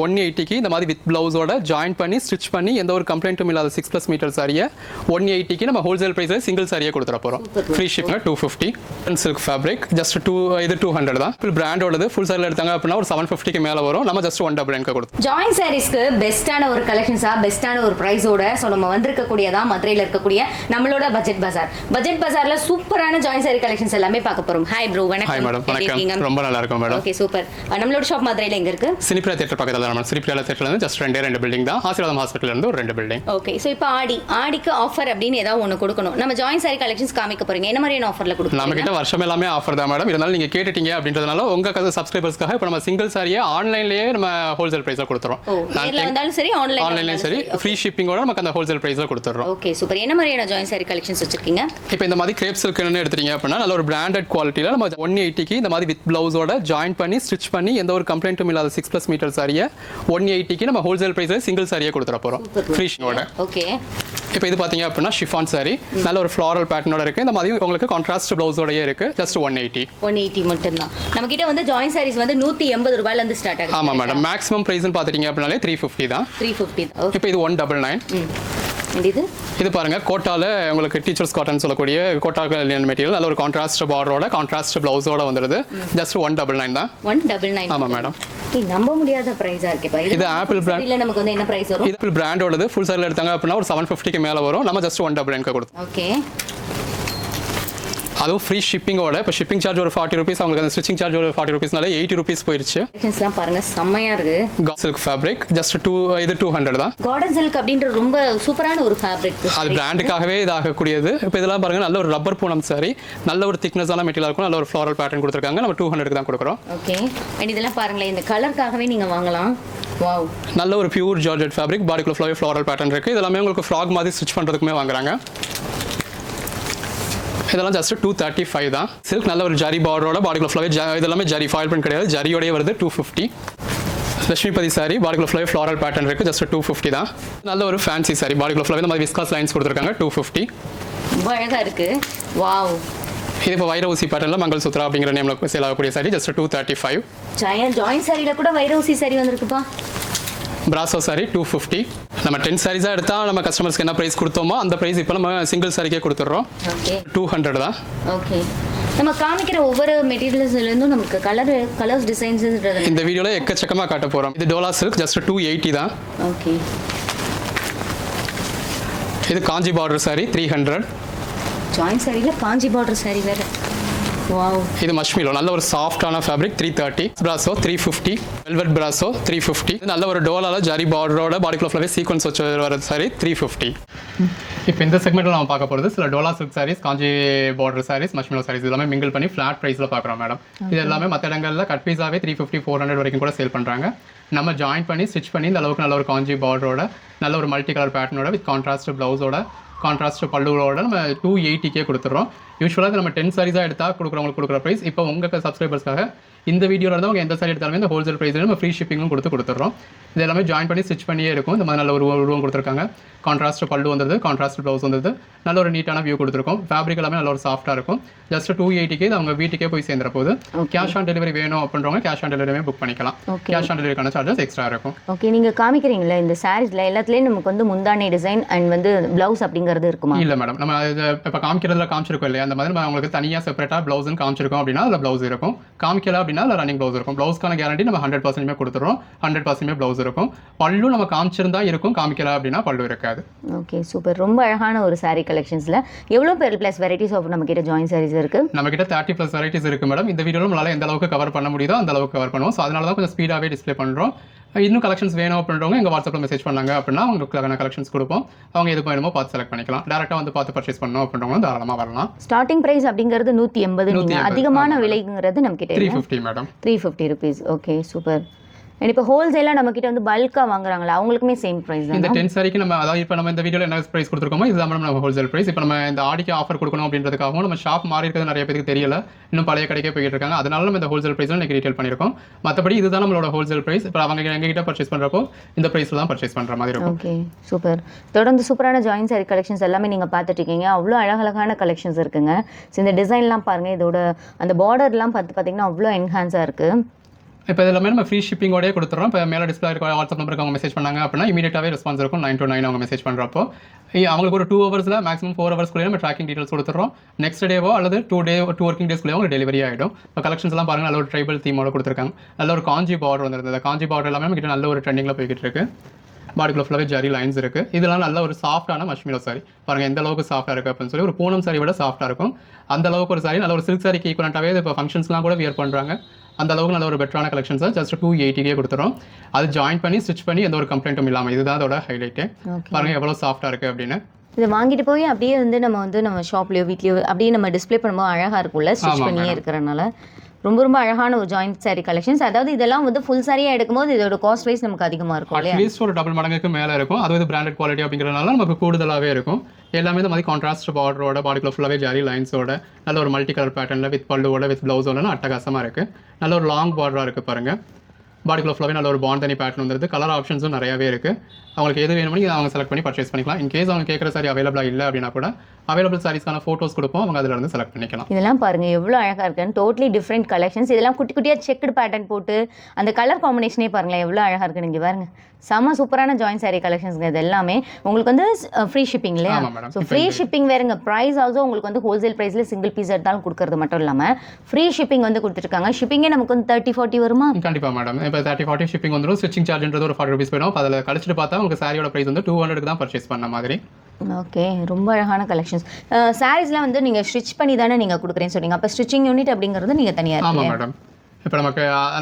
180க்கு இந்த மாதிரி with பிளவுஸோட join பண்ணி ஸ்டிச் பண்ணி எந்த ஒரு கம்ப்ளைண்ட்டும் இல்லாத 6+ மீட்டர் சாரியை 180க்கு நம்ம ஹோல்சேல் பிரைஸில் சிங்கிள் சாரியை கொடுத்துட போகிறோம். Free shipping 250 silk fabric just இது 200 தான். ஃபுல் பிராண்டோடது ஃபுல் சாரியில் எடுத்தாங்க அப்படின்னா ஒரு 750க்கு மேலே வரும். நம்ம ஜஸ்ட் 199 கொடுத்தோம். ஜாயின் சாரீஸ்க்கு பெஸ்ட்டான ஒரு கலெக்ஷன்ஸா பெஸ்ட்டான ஒரு ப்ரைஸோட ஸோ நம்ம வந்திருக்கக்கூடியதான் மதுரையில் இருக்கக்கூடிய நம்மளோட பட்ஜெட் பஜார்ல சூப்பரான ஜாயின் சாரி கலெக்ஷன்ஸ் எல்லாமே பார்க்க போறோம். ஹாய் ப்ரோ, வணக்கம். ஹாய் மேடம், வணக்கம். ரொம்ப நல்லா இருக்கும் மேடம். Okay, super. நம்மளோட ஷாப் மதுரையில் எங்க இருக்கு? சினிப்ரியா தியேட்டர் பக்கத்துல நம்ம சினிப்ரியா தியேட்டர்ல இருந்து ஜஸ்ட் ரெண்டு பில்டிங் தான். ஆசீர்வாதம் ஹாஸ்பிடல்ல இருந்து ஒரு 2 பில்டிங். ஓகே, சோ இப்போ ஆடிக்கு ஆஃபர் அப்படின்னு ஏதாவது ஒன்னு கொடுக்கணும். நம்ம ஜாயின் சாரி கலெக்ஷன்ஸ் காமிக்க போறீங்க. என்ன மாதிரியான ஆஃபர்ல கொடுக்கணும்? நம்ம கிட்ட வருஷம் எல்லாமே ஆஃபர் தான் மேடம். இருந்தாலும் நீங்க கேட்டுட்டீங்க அப்படின்றதுனால உங்க சப்ஸ்கிரைபர்ஸ்க்காக இப்போ நம்ம சிங்கிள் சாரியை ஆன்லைன்லயே நம்ம ஹோல்சேல் பிரைஸ்ல கொடுத்துறோம். நேர்ல வந்தாலும் சரி, ஆன்லைன்லயும் சரி, ஃப்ரீ ஷிப்பிங்கோட நமக்கு அந்த ஹோல்சேல் பிரைஸ்ல கொடுத்துறோம். Okay, super. என்ன மாதிரியான ஜாயின் சாரி கலெக்ஷன்ஸ் வச்சிருக்கீங்க? இப்போ இந்த மாதிரி கிரேப் சில்க்னு எடுத்தீங்க அப்படின்னா நல்ல ஒரு பிராண்டட் குவாலிட்டியில நம்ம 180க்கு இந்த மாதிரி வித் பிளவுஸோட ஜாயின் பண்ணி ஸ்டிச் பண்ணி எந்த ஒரு கம்ப்ளைண்ட்டும் இல்லாத 6+ மீட்டர் சாரியை 180க்கு நம்ம ஹோல்சேல் பிரைஸ்ல சிங்கிள் சாரியை கொடுத்துட போறோம். ஃப்ரீ ஷிப்பிங்கோட. ஓகே, இப்போ இது பாத்தீங்க அப்படின்னா ஷிஃபான் சாரி நல்ல ஒரு ஃப்ளாரல் பேட்டர்னோட இருக்கு. இந்த மாதிரி உங்களுக்கு கான்ட்ராஸ்ட் பிளவுஸோடயே இருக்கு. ஜஸ்ட் 180 மட்டும் தான். நம்ம கிட்ட வந்து ஜாயின் சாரீஸ் வந்து 180 ரூபாயில இருந்து ஸ்டார்ட் ஆகுது. ஆமா மேடம். மேக்ஸிமம் பிரைஸ்னு பாத்தீங்க அப்படினாலே 350 தான். 350. இப்போ இது 199. இது பாருங்க, கோட்டால உங்களுக்கு டீச்சர்ஸ் காட்டன் சொல்லக்கூடிய கோட்டா மெட்டீரியல் நல்ல ஒரு கான்ட்ராஸ்ட் பார்டரோட கான்ட்ராஸ்ட் பிளவுஸோட வந்துருது. ஜஸ்ட் 199 தான். 199. ஆமா மேடம். நம்ப முடியாத பிரைஸா இருக்கு. இது ஆப்பிள் பிராண்ட். இல்ல நமக்கு வந்து என்ன பிரைஸ் வரும்? இது ஆப்பிள் பிராண்டோடது ஃபுல் சாரில எடுத்தாங்க அப்படின்னா ஒரு 750க்கு மேல வரும். நம்ம ஜஸ்ட் 199 கொடுத்தோம். ஓகே, அதுவும் ஃப்ரீ ஷிப்பிங்கோட. இப்போ ஷிப்பிங் சார்ஜ் ஒரு 40 ரூபீஸ், அவங்களுக்கு அந்த ஸ்டிச்சிங் சார்ஜ் ஒரு 40 ரூபீஸ்னால 80 ரூபீஸ் போயிருச்சு. கலெக்ஷன்ஸ்லாம் பாருங்க, செம்மையா இருக்கு. சில்க் ஃபேப்ரிக் ஜஸ்ட் இது 200 தான். கார்டன் சில்க் அப்படின்ற ரொம்ப சூப்பரான ஒரு ஃபேப்ரிக். அது பிராண்டுக்காகவே இதாகக்கூடியது. இப்போ இதெல்லாம் பாருங்க, நல்ல ஒரு ரப்பர் பூனம் சாரி, நல்ல ஒரு திக்னஸான மெட்டீரியல் இருக்கும். நல்ல ஒரு ஃப்ளாரல் பேட்டர்ன் கொடுத்துருக்காங்க. நம்ம 200க்கு தான் கொடுக்குறோம். ஓகே, அண்ட் இதெல்லாம் பாருங்களேன், இந்த கலருக்காகவே நீங்க வாங்கலாம். வாவ், நல்ல ஒரு பியூர் ஜார்ஜெட் ஃபேப்ரிக், பாடிக்குள்ள ஃபுல்லாவே ஃப்ளாரல் பேட்டர்ன் இருக்கு. இதெல்லாமே உங்களுக்கு ஃப்ராக் மாதிரி ஸ்டிச் பண்றதுக்குமே வாங்குறாங்க. இதெல்லாம் ஜஸ்ட் 235 தான். சில்க் நல்ல ஒரு ஜரி பார்டரோட பாடிக்குள்ள ஃபுல்லாவே இதெல்லாமே ஜரி, ஃபாயில் பிரிண்ட் கிடையாது, ஜரியோடய வருது. 250. லட்சுமிபதி சாரி பாடிக்குள்ள ஃபுல்லாவே ஃப்ளாரல் பேட்டர்ன் இருக்கு. ஜஸ்ட் 250 தான். நல்ல ஒரு ஃபேன்சி சாரி பாடிக்குள்ள ஃபுல்லாவே இந்த மாதிரி விஸ்காஸ் லைன்ஸ் கொடுத்துருக்காங்க. 250. ரொம்ப அழகா இருக்கு. வாவ், இது இப்போ வைர ஊசி பேட்டர்ல மங்கள் சூத்ரா அப்படிங்கிற நேம்ல சேல் ஆகக்கூடிய சாரி. ஜஸ்ட் 235. ஜாயின் சாரியில கூட வைர ஊசி சாரி வந்திருக்குப்பா. Brasso sorry 250. நம்ம 10 சாரீஸா எடுத்தா நம்ம கஸ்டமர்ஸ்க்கு என்ன பிரைஸ் கொடுத்தோமோ அந்த பிரைஸ் இப்போ நம்ம சிங்கிள் சாரிக்கே கொடுத்துறோம். ஓகே, 200 தான். ஓகே, நம்ம காமிக்கிற ஒவ்வொரு மெட்டீரியல்ஸ்ல இருந்தும் நமக்கு கலர்ஸ் டிசைன்ஸ் இந்த வீடியோல எக்கச்சக்கமா காட்ட போறோம். இது டோலா சில்க் ஜஸ்ட் 280 தான். ஓகே, இது காஞ்சி பார்டர் சாரி 300. ஜாயின் சாரியில காஞ்சி பார்டர் சாரி வேற. வாவ், இது மஷ்மிலோ நல்ல ஒரு சாஃப்டான ஃபேப்ரிக் 330. பிராசோ 350. Velvet brasso 350. நல்ல ஒரு டோலால ஜரி பார்டரோட பாடிக்குள்ள ஃபுல்லாவே சீக்வன்ஸ் வச்சு வர சாரி 350. இப்போ இந்த செக்மெண்ட்ல நம்ம பார்க்க போறது சில டோலா சில்க் சாரீஸ், காஞ்சி பார்டர் சாரீஸ், மஷ்மிலோ சாரீஸ் எல்லாமே மிங்கிள் பண்ணி ஃபிளாட் பிரைஸ்ல பார்க்குறோம் மேடம். இது எல்லாமே மற்ற இடங்கள்ல கட் பீஸாவே 350 400 வரைக்கும் கூட சேல் பண்றாங்க. நம்ம ஜாயின் பண்ணி ஸ்டிச் பண்ணி இந்த அளவுக்கு நல்ல ஒரு காஞ்சி பார்டரோட நல்ல ஒரு மல்டி கலர் பேட்டர்னோட வித் கான்ட்ராஸ்ட் பிளவுஸோட கான்ட்ராஸ்ட் பல்லுவோட நம்ம 280க்கே கொடுத்துறோம். யூஸ்வலாக நம்ம 10 சாரீஸாக எடுத்தால் கொடுக்குறவங்களுக்கு கொடுக்குற ப்ரைஸ் இப்போ உங்கள் சப்ஸ்கிரைபர்ஸ்க்காக இந்த வீடியோவில் இருந்தால் அவங்க எந்த சாரி எடுத்தாலுமே இந்த ஹோல்சேல் ப்ரைஸில் நம்ம ஃப்ரீ ஷிப்பிங்கும் கொடுத்துறோம். இது எல்லாமே ஜாயின் பண்ணி ஸ்டிச் பண்ணியே இருக்கும். இந்த மாதிரி நல்ல ஒரு உருவம் கொடுத்துருக்காங்க. கான்ட்ராஸ்ட் பல்லு வந்தது, கான்ட்ராஸ்ட் ப்ளவுஸ் வந்தது, நல்ல ஒரு நீட்டான வியூ கொடுத்துருக்கோம். ஃபேப்ரிக் எல்லாமே நல்ல ஒரு சாஃப்ட்டாக இருக்கும். ஜஸ்ட் 280க்கு இது அவங்க வீட்டுக்கே போய் சேர்ந்துற போது. கேஷ் ஆன் டெலிவரி வேணும் அப்படின்றவங்க கேஷ் ஆன் டெலிவரியுமே புக் பண்ணிக்கலாம். கேஷ் ஆன் டெலிவரிக்கான சார்ஜஸ் எக்ஸ்ட்ரா இருக்கும். ஓகே, நீங்கள் காமிக்கிறீங்களா இந்த சாரீஸில் எல்லாத்துலேயும் நமக்கு வந்து முந்தானி டிசைன் அண்ட் வந்து ப்ளவுஸ் அப்படிங்கிறது இருக்குமா? இல்லை மேடம், நம்ம இப்போ காமிக்கிறதுல காமிச்சிருக்கோம் இல்லையா, அந்த மாதிரி நம்ம உங்களுக்கு தனியாக செப்பரேட்டாக ப்ளவுஸ்ன்னு காமிச்சிருக்கோம் அப்படின்னா அதில் ப்ளவுஸ் இருக்கும். காமிக்கல அப்படின்னா அதில் ரன்னிங் ப்ளவுஸ் இருக்கும். ப்ளவுஸ்க்கான கேரண்டி நம்ம 100% கொடுத்துறோம். 100% ப்ளவுஸ் இருக்கும். பல்லு நம்ம காமிச்சிருந்தா இருக்கும், காமிக்கல அப்படின்னா பல்லு இருக்காது. Okay, super. ரொம்ப அழகான ஒரு சாரீ கலெக்ஷன்ஸில் எவ்வளோ ப்ளஸ் வெரைட்டிஸ் ஆஃப் நம்ம கிட்ட ஜாயின் சாரீஸ் இருக்கு? நம்ம கிட்ட 30+ வெரைட்டிஸ் இருக்கு மேடம். இந்த வீடியோவில் நம்மளால எந்த அளவுக்கு கவர் பண்ண முடியுதோ அந்த அளவுக்கு கவர் பண்ணுவோம். ஸோ அதனால தான் கொஞ்சம் ஸ்பீடாகவே டிஸ்பிளே பண்ணுறோம். இன்னும் கலெக்ஷன்ஸ் வேணும் அப்படின்றவங்க எங்கள் வாட்ஸ்அப்பில் மெசேஜ் பண்ணாங்க அப்படின்னா அவங்களுக்கு கலெக்ஷன்ஸ் கொடுப்போம். அவங்க எது வேணுமோ பார்த்து செலக்ட் பண்ணிக்கலாம். டேரெக்டாக வந்து பார்த்து பர்ச்சேஸ் பண்ணணும் அப்படின்றவங்க தாராளமாக வரலாம். ஸ்டார்டிங் பிரைஸ் அப்படிங்கிறது 180. அதிகமான விலைங்கிறது நம்ம கிட்ட 350 மேடம். 350 rupees. Okay, super. இப்போ ஹோல்சேலாக நம்ம கிட்ட வந்து பல்காக வாங்குறாங்களா, அவங்களுக்குமே சேம் ப்ரைஸ் தான்? இந்த 10 சாரிக்கு நம்ம அதாவது இப்போ நம்ம இந்த வீடியோவில் என்ன ப்ரைஸ் கொடுத்துருக்கோமோ இதுதான் நம்ம ஹோல்சேல் ப்ரைஸ். இப்போ நம்ம இந்த ஆடிக்கு ஆஃபர் கொடுக்கணும் அப்படின்றதுக்காகவும் நம்ம ஷாப் மாறி இருக்கிறது நிறைய பேருக்கு தெரியல, இன்னும் பழைய கடைக்கே போயிட்டு இருக்காங்க. அதனால நம்ம இந்த ஹோல்சேல் ப்ரைஸில் எனக்கு டீட்டெயில் பண்ணியிருக்கோம். மற்றபடி இதுதான் நம்மளோட ஹோல்சேல் ப்ரைஸ். இப்போ அவங்க எங்ககிட்ட பர்ச்சேஸ் பண்ணுறப்போ இந்த ப்ரைஸில் தான் பர்ச்சேஸ் பண்ணுற மாதிரி இருக்கும். Okay, super. தொடர்ந்து சூப்பரான ஜாயின் சாரி கலெக்ஷன்ஸ் எல்லாமே நீங்கள் பார்த்துட்டு இருக்கீங்க. அவ்வளோ அழகழகான கலெக்ஷன்ஸ் இருக்குங்க. ஸோ இந்த டிசைன்லாம் பாருங்கள், இதோட அந்த பார்டர்லாம் பார்த்தீங்கன்னா அவ்வளோ என்ஹான்ஸாக இருக்குது. இப்போ எல்லாமே நம்ம ஃப்ரீ ஷிப்பிங்கோடய கொடுத்துறோம். இப்போ மேலே டிஸ்பிளே இருக்க வாட்ஸ்அப் நம்பருக்கு அவங்க மெசேஜ் பண்ணாங்க அப்படின்னா இமீடியட்டாகவே ரெஸ்பான்ஸ் இருக்கும். 9 to 9 அவங்க மெசேஜ் பண்ணுறப்போ அவங்களுக்கு ஒரு 2 hours மேக்ஸிமம் 4 hours நம்ம ட்ராக்கிங் டீட்டெயில்ஸ் கொடுத்துறோம். நெக்ஸ்ட் டேவோ அல்லது 2 working days உங்களுக்கு டெலிவரி ஆகிடும். இப்போ கலெக்ஷன்ஸ் எல்லாம் பாருங்கள், நல்ல ஒரு ட்ரைபல் தீமோட கொடுத்துருக்காங்க. நல்ல ஒரு காஞ்சி பார்டர் வந்துருந்தது. காஞ்சி பார்டர் எல்லாமே நம்ம கிட்ட நல்ல ஒரு ட்ரெண்டிங்கில் போய்கிட்டு இருக்கு. பாடிக்குள்ள ஃபுல்லாகவே ஜரி லைன்ஸ் இருக்குது. இதெல்லாம் நல்ல ஒரு சாஃப்டான மஷ்மிலோ சாரி பாருங்கள் எந்த அளவுக்கு சாஃப்டாக இருக்குது அப்படின்னு சொல்லி. ஒரு பூனம் சாரி விட சாஃப்டாக இருக்கும். அந்த அளவுக்கு ஒரு சாரி நல்ல ஒரு சில்க் சாரிக்கு ஈக்குவலண்ட்டாகவே இப்போ ஃபங்க்ஷன்ஸ்லாம் கூட வியர் பண்ணுறாங்க. அந்த அளவுக்கு நல்ல ஒரு பெட்டரான கலெக்ஷன்ஸை ஜஸ்ட் 280 கொடுத்துரும். அது ஜாயின் பண்ணி ஸ்டிச் பண்ணி எந்த ஒரு கம்ப்ளைண்ட்டும் இல்லாமல் இதுதான் அதோட ஹைலைட்டு. பாருங்கள் எவ்வளோ சாஃப்டாக இருக்குது அப்படின்னு. இதை வாங்கிட்டு போய் அப்படியே வந்து நம்ம ஷாப்லேயோ வீட்லேயோ அப்படியே நம்ம டிஸ்பிளே பண்ணும்போது அழகாக இருக்கும்ல, ஸ்டிச் பண்ணியே இருக்கிறனால. ரொம்ப ரொம்ப அழகான ஒரு ஜாயிண்ட் சாரி கலெக்ஷன்ஸ். அதாவது இதெல்லாம் வந்து ஃபுல் சாரியாக எடுக்கும்போது இதோட காஸ்ட் வைஸ் நமக்கு அதிகமாக இருக்கும் இல்லையா? அட்லீஸ்ட் ஒரு டபுள் மடங்குக்கு மேலே இருக்கும். அது வந்து பிராண்டட் குவாலிட்டி அப்படிங்கிறதுனால நமக்கு கூடுதலாகவே இருக்கும். எல்லாமே இந்த மாதிரி கான்ட்ராஸ்ட் பார்டரோட பாடிக்குள்ள ஃபுல்லாகவே ஜரி லைன்ஸோட நல்ல ஒரு மல்டி கலர் பேட்டர்னில் வித் பல்லுவோட வித் ப்ளவுஸோட அட்டகாசமாக இருக்குது. நல்ல ஒரு லாங் பார்டராக இருக்குது பாருங்கள். பாடிக்குள்ள ஃபுல்லாகவே நல்ல ஒரு பாண்டனி பேட்டர்ன் வந்துருது. கலர் ஆப்ஷன்ஸும் நிறையாவே இருக்குது. அவங்களுக்கு எது வேணுமோ அவங்க செலக்ட் பண்ணி பர்ச்சேஸ் பண்ணிக்கலாம். இன்கேஸ் அவங்க கேட்குற சாரி அவைலபிளாக இல்லை அப்படின்னா கூட அவைலபிள் சாரீஸ்க்கான ஃபோட்டோஸ் கொடுப்போம். அவங்க அதில் இருந்து செலக்ட் பண்ணிக்கலாம். இதெல்லாம் பாருங்கள் எவ்வளோ அழகாக இருக்குன்னு. Totally different collections. இதெல்லாம் குட்டி குட்டியாக செக்குடு பேட்டர்ன் போட்டு அந்த கலர் காம்பினேஷனே பாருங்களேன் எவ்வளோ அழகாக இருக்குன்னு. இங்கே பாருங்கள் செம்ம சூப்பரான ஜாயின் சாரி கலெக்ஷன்ஸ்ங்க. இது எல்லாமே உங்களுக்கு வந்து ஃப்ரீ ஷிப்பிங் இல்லையா? ஸோ ஃப்ரீ ஷிப்பிங் வேறுங்க. ப்ரைஸ் ஆல்சோ உங்களுக்கு வந்து ஹோல்சேல் ப்ரைஸில் சிங்கிள் பீஸ் எடுத்தாலும் கொடுக்கறது மட்டும் இல்லாமல் ஃப்ரீ ஷிப்பிங் வந்து கொடுத்துருக்காங்க. ஷிப்பிங்கே நமக்கு வந்து 30-40 வருமா? கண்டிப்பாக மேடம். இப்போ 30-40 ஷிப்பிங் வந்துடும். ஸ்டிச்சிங் சார்ஜ்ன்றது ஒரு 40 rupees போயிடும். அதில் கழிச்சிட்டு பார்த்தா உங்களுக்கு சாரியோட ப்ரைஸ் வந்து 200 தான் பர்ச்சேஸ் பண்ண மாதிரி. ஓகே, ரொம்ப அழகான கலெக்ஷன்ஸ். சாரீஸ்லாம் வந்து நீங்கள் ஸ்டிச் பண்ணி தானே நீங்கள் கொடுக்குறேன்னு சொன்னீங்க. அப்போ ஸ்டிச்சிங் யூனிட் அப்படிங்கிறது நீங்கள் தனியாக? ஆமாம் மேடம். இப்போ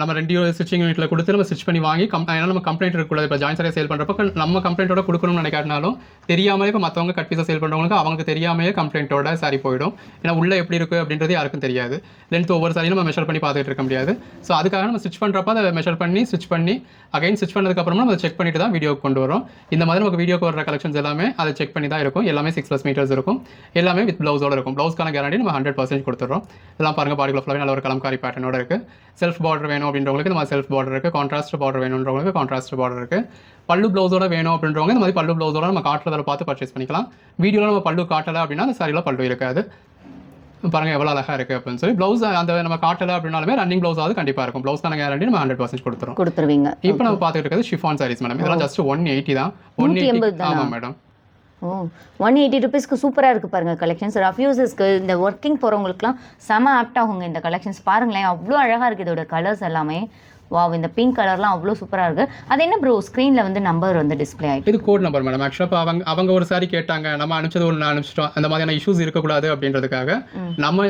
நம்ம 2 ஸ்டிச்சிங் யூனிட்டில் கொடுத்து நம்ம ஸ்டிச் பண்ணி வாங்கி ஏன்னா நம்ம கம்ப்ளைண்ட் இருக்கக்கூடாது. இப்போ ஜாயின் சாரியை சேல் பண்ணுறப்போ நம்ம கம்ப்ளைண்ட்டோட கொடுக்கணும்னு நினைக்காட்டினாலும் தெரியாமலே இப்போ மற்றவங்க கட் பீஸை சேல் பண்ணுறவங்களுக்கு அவங்களுக்கு தெரியாமையே கம்ப்ளைண்ட்டோட சாரி போயிடும். ஏன்னா உள்ளே எப்படி இருக்குது அப்படின்றது யாருக்கும் தெரியாது. லென்த் ஒவ்வொரு சாரியும் நம்ம மெஷர் பண்ணி பார்த்துட்டு இருக்க முடியாது. ஸோ அதுக்காக நம்ம ஸ்டிச் பண்ணுறப்போ அதை மெஷர் பண்ணி ஸ்டிச் பண்ணி அகைன் ஸ்டிச் பண்ணதுக்கப்புறமா நம்ம செக் பண்ணிட்டு தான் வீடியோக்கு கொண்டு வரோம். இந்த மாதிரி நமக்கு வீடியோக்கு வர கலெக்ஷன்ஸ் எல்லாமே அதை செக் பண்ணி தான் இருக்கும். எல்லாமே 6+ மீட்டர்ஸ் இருக்கும். எல்லாமே வித் ப்ளவுஸோட இருக்கும். ப்ளவுஸ்க்கான கேரண்டி நம்ம 100% கொடுத்துறோம். இதெல்லாம் பாருங்கள் பாடிக்குள்ள ஃபுல்லாகவே நல்ல ஒரு கலம்காரி பேட்டர்னோட இருக்குது. செல்ஃப் பார்டர் வேணும் அப்படின்றவங்களுக்கு இந்த மாதிரி செல்ஃப் பார்டர் இருக்குது. கான்ட்ராஸ்ட் பார்டர் வேணுன்றவங்களுக்கு கான்ட்ராஸ்ட் பார்டர் இருக்குது. பல்லு ப்ளவுஸோட வேணும் அப்படின்றவங்க இந்த மாதிரி பல்லு ப்ளவுஸோட நம்ம காட்டுறதில் பார்த்து பர்ச்சேஸ் பண்ணிக்கலாம். வீடியோவில் நம்ம பல்லு காட்டலை அப்படின்னா அந்த சாரியில் பல்லு இருக்காது. பாருங்கள் எவ்வளோ அழகாக இருக்குது அப்படின்னு சொல்லி. ப்ளவுஸ் அந்த நம்ம காட்டலை அப்படின்னாலுமே ரன்னிங் ப்ளவுஸாவது கண்டிப்பாக இருக்கும். ப்ளவுஸ்க்கான கேரண்டி நம்ம 100% கொடுத்துருவீங்க. இப்போ நம்ம பார்த்துட்டு இருக்கிறது ஷிஃபான் சாரீஸ் மேடம். இதெல்லாம் ஜஸ்ட் 180 தான். 180. ஆமாம் மேடம். ஓ, 180 rupeesக்கு சூப்பராக இருக்குது பாருங்கள் கலெக்ஷன்ஸ். ரஃப் யூசர்ஸ்க்கு இந்த ஒர்க்கிங் போகிறவங்களுக்குலாம் செம ஆப்ட் ஆகுங்க இந்த கலெக்ஷன்ஸ். பாருங்களேன் அவ்வளோ அழகாக இருக்குது இதோட கலர்ஸ் எல்லாமே. வாவ், இந்த பிங்க் கலர்லாம் அவ்வளோ சூப்பராக இருக்குது. அது என்ன ப்ரோ ஸ்க்ரீனில் வந்து நம்பர் வந்து டிஸ்பிளே ஆகிட்டு? இது கோட் நம்பர் மேடம். ஆக்சுவலாக அவங்க ஒரு சாரி கேட்டாங்க, நம்ம அனுப்பிச்சது ஒன்று அனுப்பிச்சிட்டோம். அந்த மாதிரியான இஷ்யூஸ் இருக்கக்கூடாது அப்படின்றதுக்காக நம்ம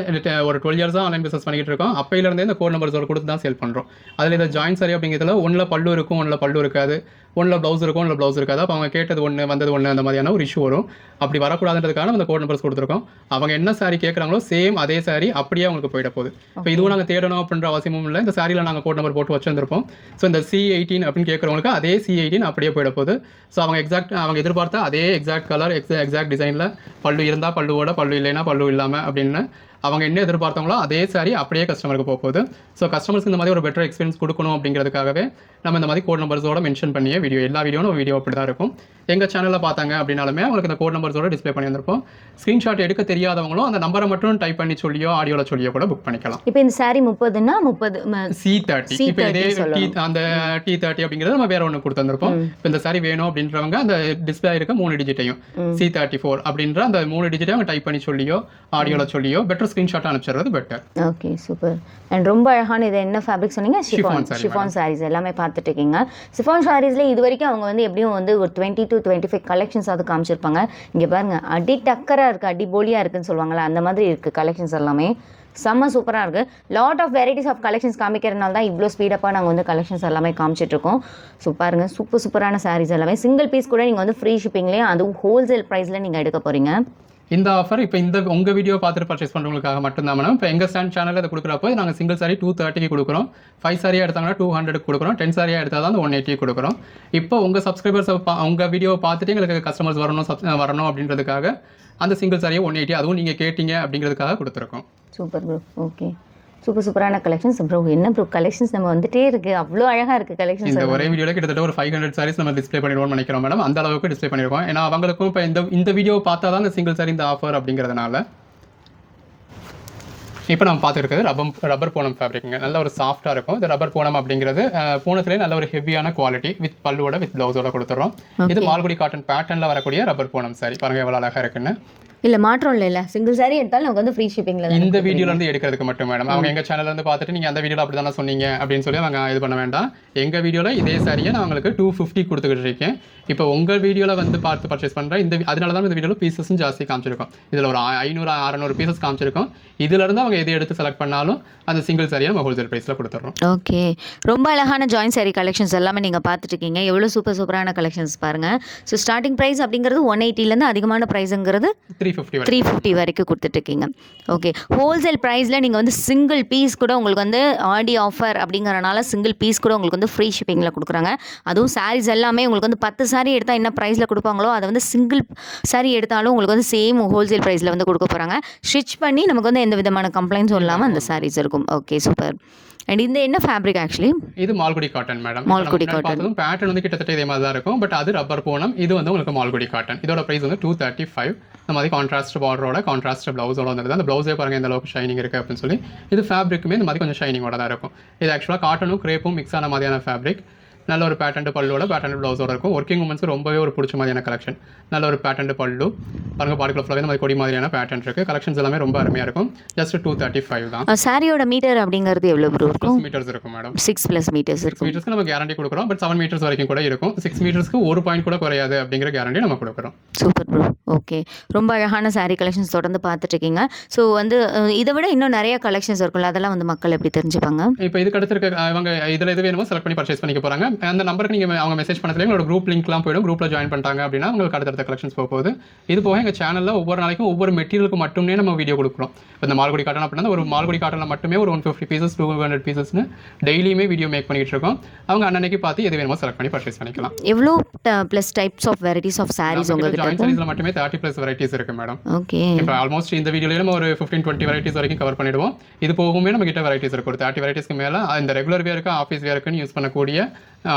ஒரு 12 years ஆன்லைன் பிஸ்னஸ் பண்ணிட்டு இருக்கோம். அப்பையிலேருந்தே இந்த கோட் நம்பர்ஸோட கொடுத்து தான் சேல் பண்ணுறோம். அதில் இந்த ஜாயின் சாரி அப்படிங்கிறதுல ஒன்றில் பல்லு இருக்கும், ஒன்றில் பல்லு இருக்காது, ஒன்றில் ப்ளவுஸ் இருக்கும், ஒன்றில் ப்ளவுஸ் இருக்காது. அப்போ அவங்க கேட்டது ஒன்று வந்தது ஒன்று அந்த மாதிரியான ஒரு இஷ்யூ வரும். அப்படி வரக்கூடாதுன்றதுக்காக நம்ம இந்த கோட் நம்பர்ஸ் கொடுத்துருக்கோம். அவங்க என்ன சாரி கேட்குறாங்களோ சேம் அதே சாரி அப்படியே அவங்களுக்கு போயிட போகுது. இப்போ இதுவும் நாங்கள் தேடணும் அப்படின்ற அவசியமும் இல்லை. இந்த சாரியில் நாங்கள் கோட் நம்பர் போட்டு வச்சுருந்துருப்போம். ஸோ இந்த C18 அப்படின்னு கேட்குறவங்களுக்கு அதே C18 அப்படியே போயிட போகுது. ஸோ அவங்க எதிர்பார்த்தா அதே எக்ஸாக்ட் கலர் எக்ஸாக்ட் டிசைனில் பல்லு இருந்தால் பல்லுவோட, பல்லு இல்லைன்னா பல்லு இல்லாமல் அப்படின்னு அவங்க என்ன எதிர்பார்த்தாங்களோ அதே சாரி அப்படியே கஸ்டமருக்கு போகுது. ஸோ கஸ்டமர்ஸ்க்கு இந்த மாதிரி ஒரு பெட்டர் எக்ஸ்பீரியன்ஸ் கொடுக்கணும் அப்படிங்கிறதுக்காகவே நம்ம இந்த மாதிரி கோட் நம்பர்ஸோட மென்ஷன் பண்ணியே எல்லா வீடியோவும் வீடியோ அப்படி தான் இருக்கும். எங்கள் சேனலில் பார்த்தாங்க அப்படின்னாலுமே அவங்களுக்கு இந்த கோட் நம்பர்ஸோட டிஸ்பிளே பண்ணி வந்திருப்போம். ஸ்க்ரீன்ஷாட் எடுக்க தெரியாதவங்களும் அந்த நம்பரை மட்டும் டைப் பண்ணி சொல்லியோ ஆடியோவில் சொல்லியோ கூட புக் பண்ணிக்கலாம். இப்போ இந்த சாரி 30னா 30 C30. இப்போ இதே அந்த T30 அப்படிங்கிறது நம்ம வேற ஒன்று கொடுத்துருப்போம். இப்போ இந்த சாரி வேணும் அப்படின்றவங்க அந்த டிஸ்பிளே இருக்க 3 டிஜிட்டையும் C34 அப்படின்ற அந்த 3 டிஜிட்டையும் அவங்க டைப் பண்ணி சொல்லியோ ஆடியோவில் சொல்லியோ பெட்டர் ஸ்க்ரீன்ஷாட் அனுப்பிச்சிடுறது பெட்டர். Okay, super. அண்ட் ரொம்ப அழகான இது என்ன ஃபேப்ரிக் சொன்னீங்க? ஷிஃபான் சாரீஸ் எல்லாமே பார்த்துட்டு இருக்கீங்க. ஷிஃபான் சாரீஸில் இது வரைக்கும் அவங்க வந்து எப்படியும் வந்து ஒரு 20 to 25 கலெக்ஷன்ஸ் அது காமிச்சிருப்பாங்க. இங்கே பாருங்க அடி டக்கராக இருக்குது, அடி போலியாக இருக்குன்னு சொல்லுவாங்களா அந்த மாதிரி இருக்குது கலெக்ஷன்ஸ் எல்லாமே. செம்ம சூப்பராக இருக்குது. Lot of varieties of collections காமிக்கிறதுனால தான் இவ்வளோ ஸ்பீடப்பாக நாங்கள் வந்து கலெக்ஷன்ஸ் எல்லாமே காமிச்சிட்ருக்கோம். ஸோ பாருங்கள் சூப்பரான சாரீஸ் எல்லாமே. சிங்கிள் பீஸ் கூட நீங்கள் வந்து ஃப்ரீ ஷிப்பிங்லேயே அதுவும் ஹோல்சேல் ப்ரைஸில் நீங்கள் எடுக்க போகிறீங்க. இந்த ஆஃபர் இப்போ உங்கள் வீடியோ பார்த்துட்டு பர்ச்சேஸ் பண்ணுறவங்களுக்காக மட்டும்தான் மேடம். இப்போ எங்கள் சேனலில் அதை கொடுக்குறப்போ நாங்கள் சிங்கிள் சாரி 230 கொடுக்குறோம். 5 சாரியாக எடுத்தாங்கன்னா 200 கொடுக்குறோம். 10 சாரியாக எடுத்தால் தான் 180 கொடுக்குறோம். இப்போ உங்கள் சப்ஸ்கிரைபர்ஸ் உங்கள் வீடியோவை பார்த்துட்டு எங்களுக்கு கஸ்டமர்ஸ் வரணும் அப்படின்றதுக்காக அந்த சிங்கிள் சாரியை 180 அதுவும் நீங்கள் கேட்டீங்க அப்படிங்கிறதுக்காக கொடுத்துருக்கோம். Super bro. ஓகே, சூப்பரான கலெக்ஷன்ஸ் ப்ரோ. என்ன ப்ரோ கலெக்ஷன்ஸ் நம்ம வந்துட்டே இருக்கு, அவ்வளோ அழகாக இருக்குது கலெக்ஷன்ஸ். இந்த ஒரே வீடியோவில் கிட்டத்தட்ட ஒரு 500 சாரீஸ் நம்ம டிஸ்பிளே பண்ணிடுவோம்னு நினைக்கிறோம் மேடம். அந்த அளவுக்கு டிஸ்பிளே பண்ணியிருக்கோம். ஏன்னா அவங்களுக்கும் இப்போ இந்த வீடியோ பார்த்தா தான் இந்த சிங்கிள் சாரி இந்த ஆஃபர் அப்படிங்கிறதுனால. இப்போ நம்ம பார்த்துருக்கிறது ரப்பர் பூனம் ஃபேப்ரிக்ங்க. நல்ல ஒரு சாஃப்ட்டாக இருக்கும். இது ரப்பர் பூனம் அப்படிங்கிறது பூனத்துலேயே நல்ல ஒரு ஹெவியான குவாலிட்டி வித் பல்லுவோட வித் ப்ளவுஸோட கொடுத்துறோம். இது மால்குடி காட்டன் பேட்டர்னில் வரக்கூடிய ரப்பர் பூனம் சாரி. பாருங்க எவ்வளோ அழகாக இருக்குன்னு. இல்லை மாற்றம் இல்லை சிங்கிள் சாரி எடுத்தாலும் நமக்கு வந்து ஃப்ரீ ஷிப்பிங்கில் இந்த வீடியோல இருந்து எடுக்கிறதுக்கு மட்டும் மேடம். அவங்க எங்க சேனல்ல இருந்து பார்த்துட்டு நீங்க அந்த வீடியோல அப்படி தானே சொன்னீங்க அப்படின்னு சொல்லி அவங்க இது பண்ண வேண்டாம். எங்க வீடியோல இதே சாரியை நான் உங்களுக்கு 250 கொடுத்துக்கிட்டு இருக்கேன். இப்போ உங்க வீடியோல வந்து பார்த்து பர்ச்சேஸ் பண்றேன். அதனால தான் இந்த வீடியோல பீசஸும் ஜாஸ்தி காமிச்சிருக்கோம். இதுல ஒரு 500-600 பீசஸ் காமிச்சிருக்கோம். இதுல இருந்து அவங்க எதை எடுத்து செலக்ட் பண்ணாலும் அந்த சிங்கிள் சாரியை நம்ம ஹோல்சேல் பிரைஸ்ல கொடுத்துறோம். ஓகே, ரொம்ப அழகான ஜாயின் சாரி கலெக்ஷன்ஸ் எல்லாமே நீங்கள் பார்த்துட்டு இருக்கீங்க. எவ்வளோ சூப்பரான கலெக்ஷன்ஸ் பாருங்க. ஸோ ஸ்டார்டிங் ப்ரைஸ் அப்படிங்கிறது 180லேருந்து அதிகமான ப்ரைஸுங்கிறது 350 வரைக்கும் கொடுத்துட்ருக்கீங்க. ஓகே, ஹோல்சேல் ப்ரைஸில் நீங்கள் வந்து சிங்கிள் பீஸ் கூட உங்களுக்கு வந்து ஆடி ஆஃபர் அப்படிங்கிறனால சிங்கிள் பீஸ் கூட உங்களுக்கு வந்து ஃப்ரீ ஷிப்பிங்கில் கொடுக்குறாங்க. அதுவும் சாரீஸ் எல்லாமே உங்களுக்கு வந்து 10 சாரீ எடுத்தால் என்ன ப்ரைஸில் கொடுப்பாங்களோ அதை வந்து சிங்கிள் சாரீ எடுத்தாலும் உங்களுக்கு வந்து சேம் ஹோல்சேல் ப்ரைஸில் வந்து கொடுக்க போகிறாங்க. ஸ்டிச் பண்ணி நமக்கு வந்து எந்த விதமான கம்ப்ளைண்ட்ஸும் இல்லாமல் அந்த சாரீஸ் இருக்கும். Okay, super. அண்ட் இந்த என்ன ஃபேப்ரிக் ஆக்சுவலி? இது Malgudi cotton madam. Malgudi cotton pattern வந்து கிட்டத்தட்ட இதே மாதிரி தான் இருக்கும். பட் அது ரப்பர் பூனம். இது வந்து உங்களுக்கு மால்குடி காட்டன். இதோட பிரைஸ் வந்து 235. இந்த மாதிரி கான்ட்ராஸ்ட் பார்டரோட கான்ட்ராஸ்ட் ப்ளவுஸோட வந்துருது. அந்த ப்ளவுஸே பாருங்க இந்த அளவுக்கு ஷைனிங் இருக்குது அப்படின்னு சொல்லி. இது ஃபேப்ரிக்குமே இந்த மாதிரி கொஞ்சம் ஷைனிங்கோட தான் இருக்கும். இது ஆக்சுவலாக காட்டனும் கிரேப்பும் மிக்ஸ் ஆன மாதிரியான ஃபேப்ரிக். நல்ல ஒரு பேட்டர்ன் பல்லுவோட பேட்டர்ன் ப்ளவுஸோட இருக்கும். ஒர்க்கிங் உமன்ஸ்க்கு ரொம்பவே ஒரு பிடிச்ச மாதிரியான கலெக்ஷன். நல்ல ஒரு பேட்டர்ன் பல்லு பாருங்க. பாடிக்குள்ள ஃபுல்லாகவே இந்த மாதிரி கொடி மாதிரியான பேட்டர்ன் இருக்குது. கலெக்ஷன்ஸ் எல்லாமே ரொம்ப அருமையாக இருக்கும். ஜஸ்ட் 235 தான். சாரியோட மீட்டர் அப்படிங்கிறது எவ்வளோ ப்ரோ இருக்கும்? மீட்டர்ஸ் இருக்கும் மேடம். 6+ மீட்டர்ஸ் இருக்கும். மீட்டர்ஸ்க்கு நம்ம கேரண்டி கொடுக்குறோம். பட் 7 மீட்டர்ஸ் வரைக்கும் கூட இருக்கும். 6 மீட்டர்ஸ்க்கு ஒரு பாயிண்ட் கூட குறையாது அப்படிங்கிற கேரண்டி நம்ம கொடுக்குறோம். Super bro. ஓகே, ரொம்ப அழகான சாரீ கலெக்ஷன்ஸ் தொடர்ந்து பார்த்துட்டு இருக்கீங்க. ஸோ வந்து இதை விட இன்னும் நிறைய கலெக்ஷன்ஸ் இருக்கும்ல, அதெல்லாம் வந்து மக்கள் எப்படி தெரிஞ்சுப்பாங்க? இப்போ இதுக்கு அடுத்து இருக்க அவங்க இதில் எது வேணுமோ செலக்ட் பண்ணி பர்ச்சேஸ் பண்ணிக்க போகிறாங்க. அந்த நம்பருக்கு நீங்கள் அவங்க மெசேஜ் பண்ணதுலேயே உங்களோட குரூப் லிங்க்லாம் போய்டும். குரூப்பில் ஜாயின் பண்ணிட்டாங்க அப்படின்னா உங்களுக்கு அடுத்தடுத்த கலெக்ஷன்ஸ் போகுது. இது போக எங்கள் சேனலில் ஒவ்வொரு நாளைக்கும் ஒவ்வொரு மெட்டீரியலுக்கு மட்டுமே நம்ம வீடியோ கொடுக்குறோம். இப்போ இந்த மால்குடி காட்டன் அப்படின்னா ஒரு மால்குடி காட்டனில் மட்டுமே ஒரு 150 பீசஸ் 200 பீசஸ்னு டெய்லியுமே வீடியோ மேக் பண்ணிட்டு இருக்கோம். அவங்க அன்னைக்கு பார்த்து எது வேணுமோ செலக்ட் பண்ணி பர்ச்சேஸ் பண்ணிக்கலாம். எவ்வளோ plus types of varieties of sarees உங்களுக்கு ஜாயின் சாரீஸ்ல மட்டுமே 30+ வெரைட்டிஸ் இருக்கு மேடம். ஓகே, இப்போ ஆல்மோஸ்ட் இந்த வீடியோல நம்ம ஒரு 15-20 வெரைட்டிஸ் வரைக்கும் கவர் பண்ணிடுவோம். இது போகுமே நம்ம கிட்ட வெரைட்டிஸ் இருக்கும். 30 வெரைட்டிஸ்க்கு மேலே இந்த ரெகுலர் வேருக்கு ஆஃபீஸ் வேருக்குன்னு யூஸ் பண்ணக்கூடிய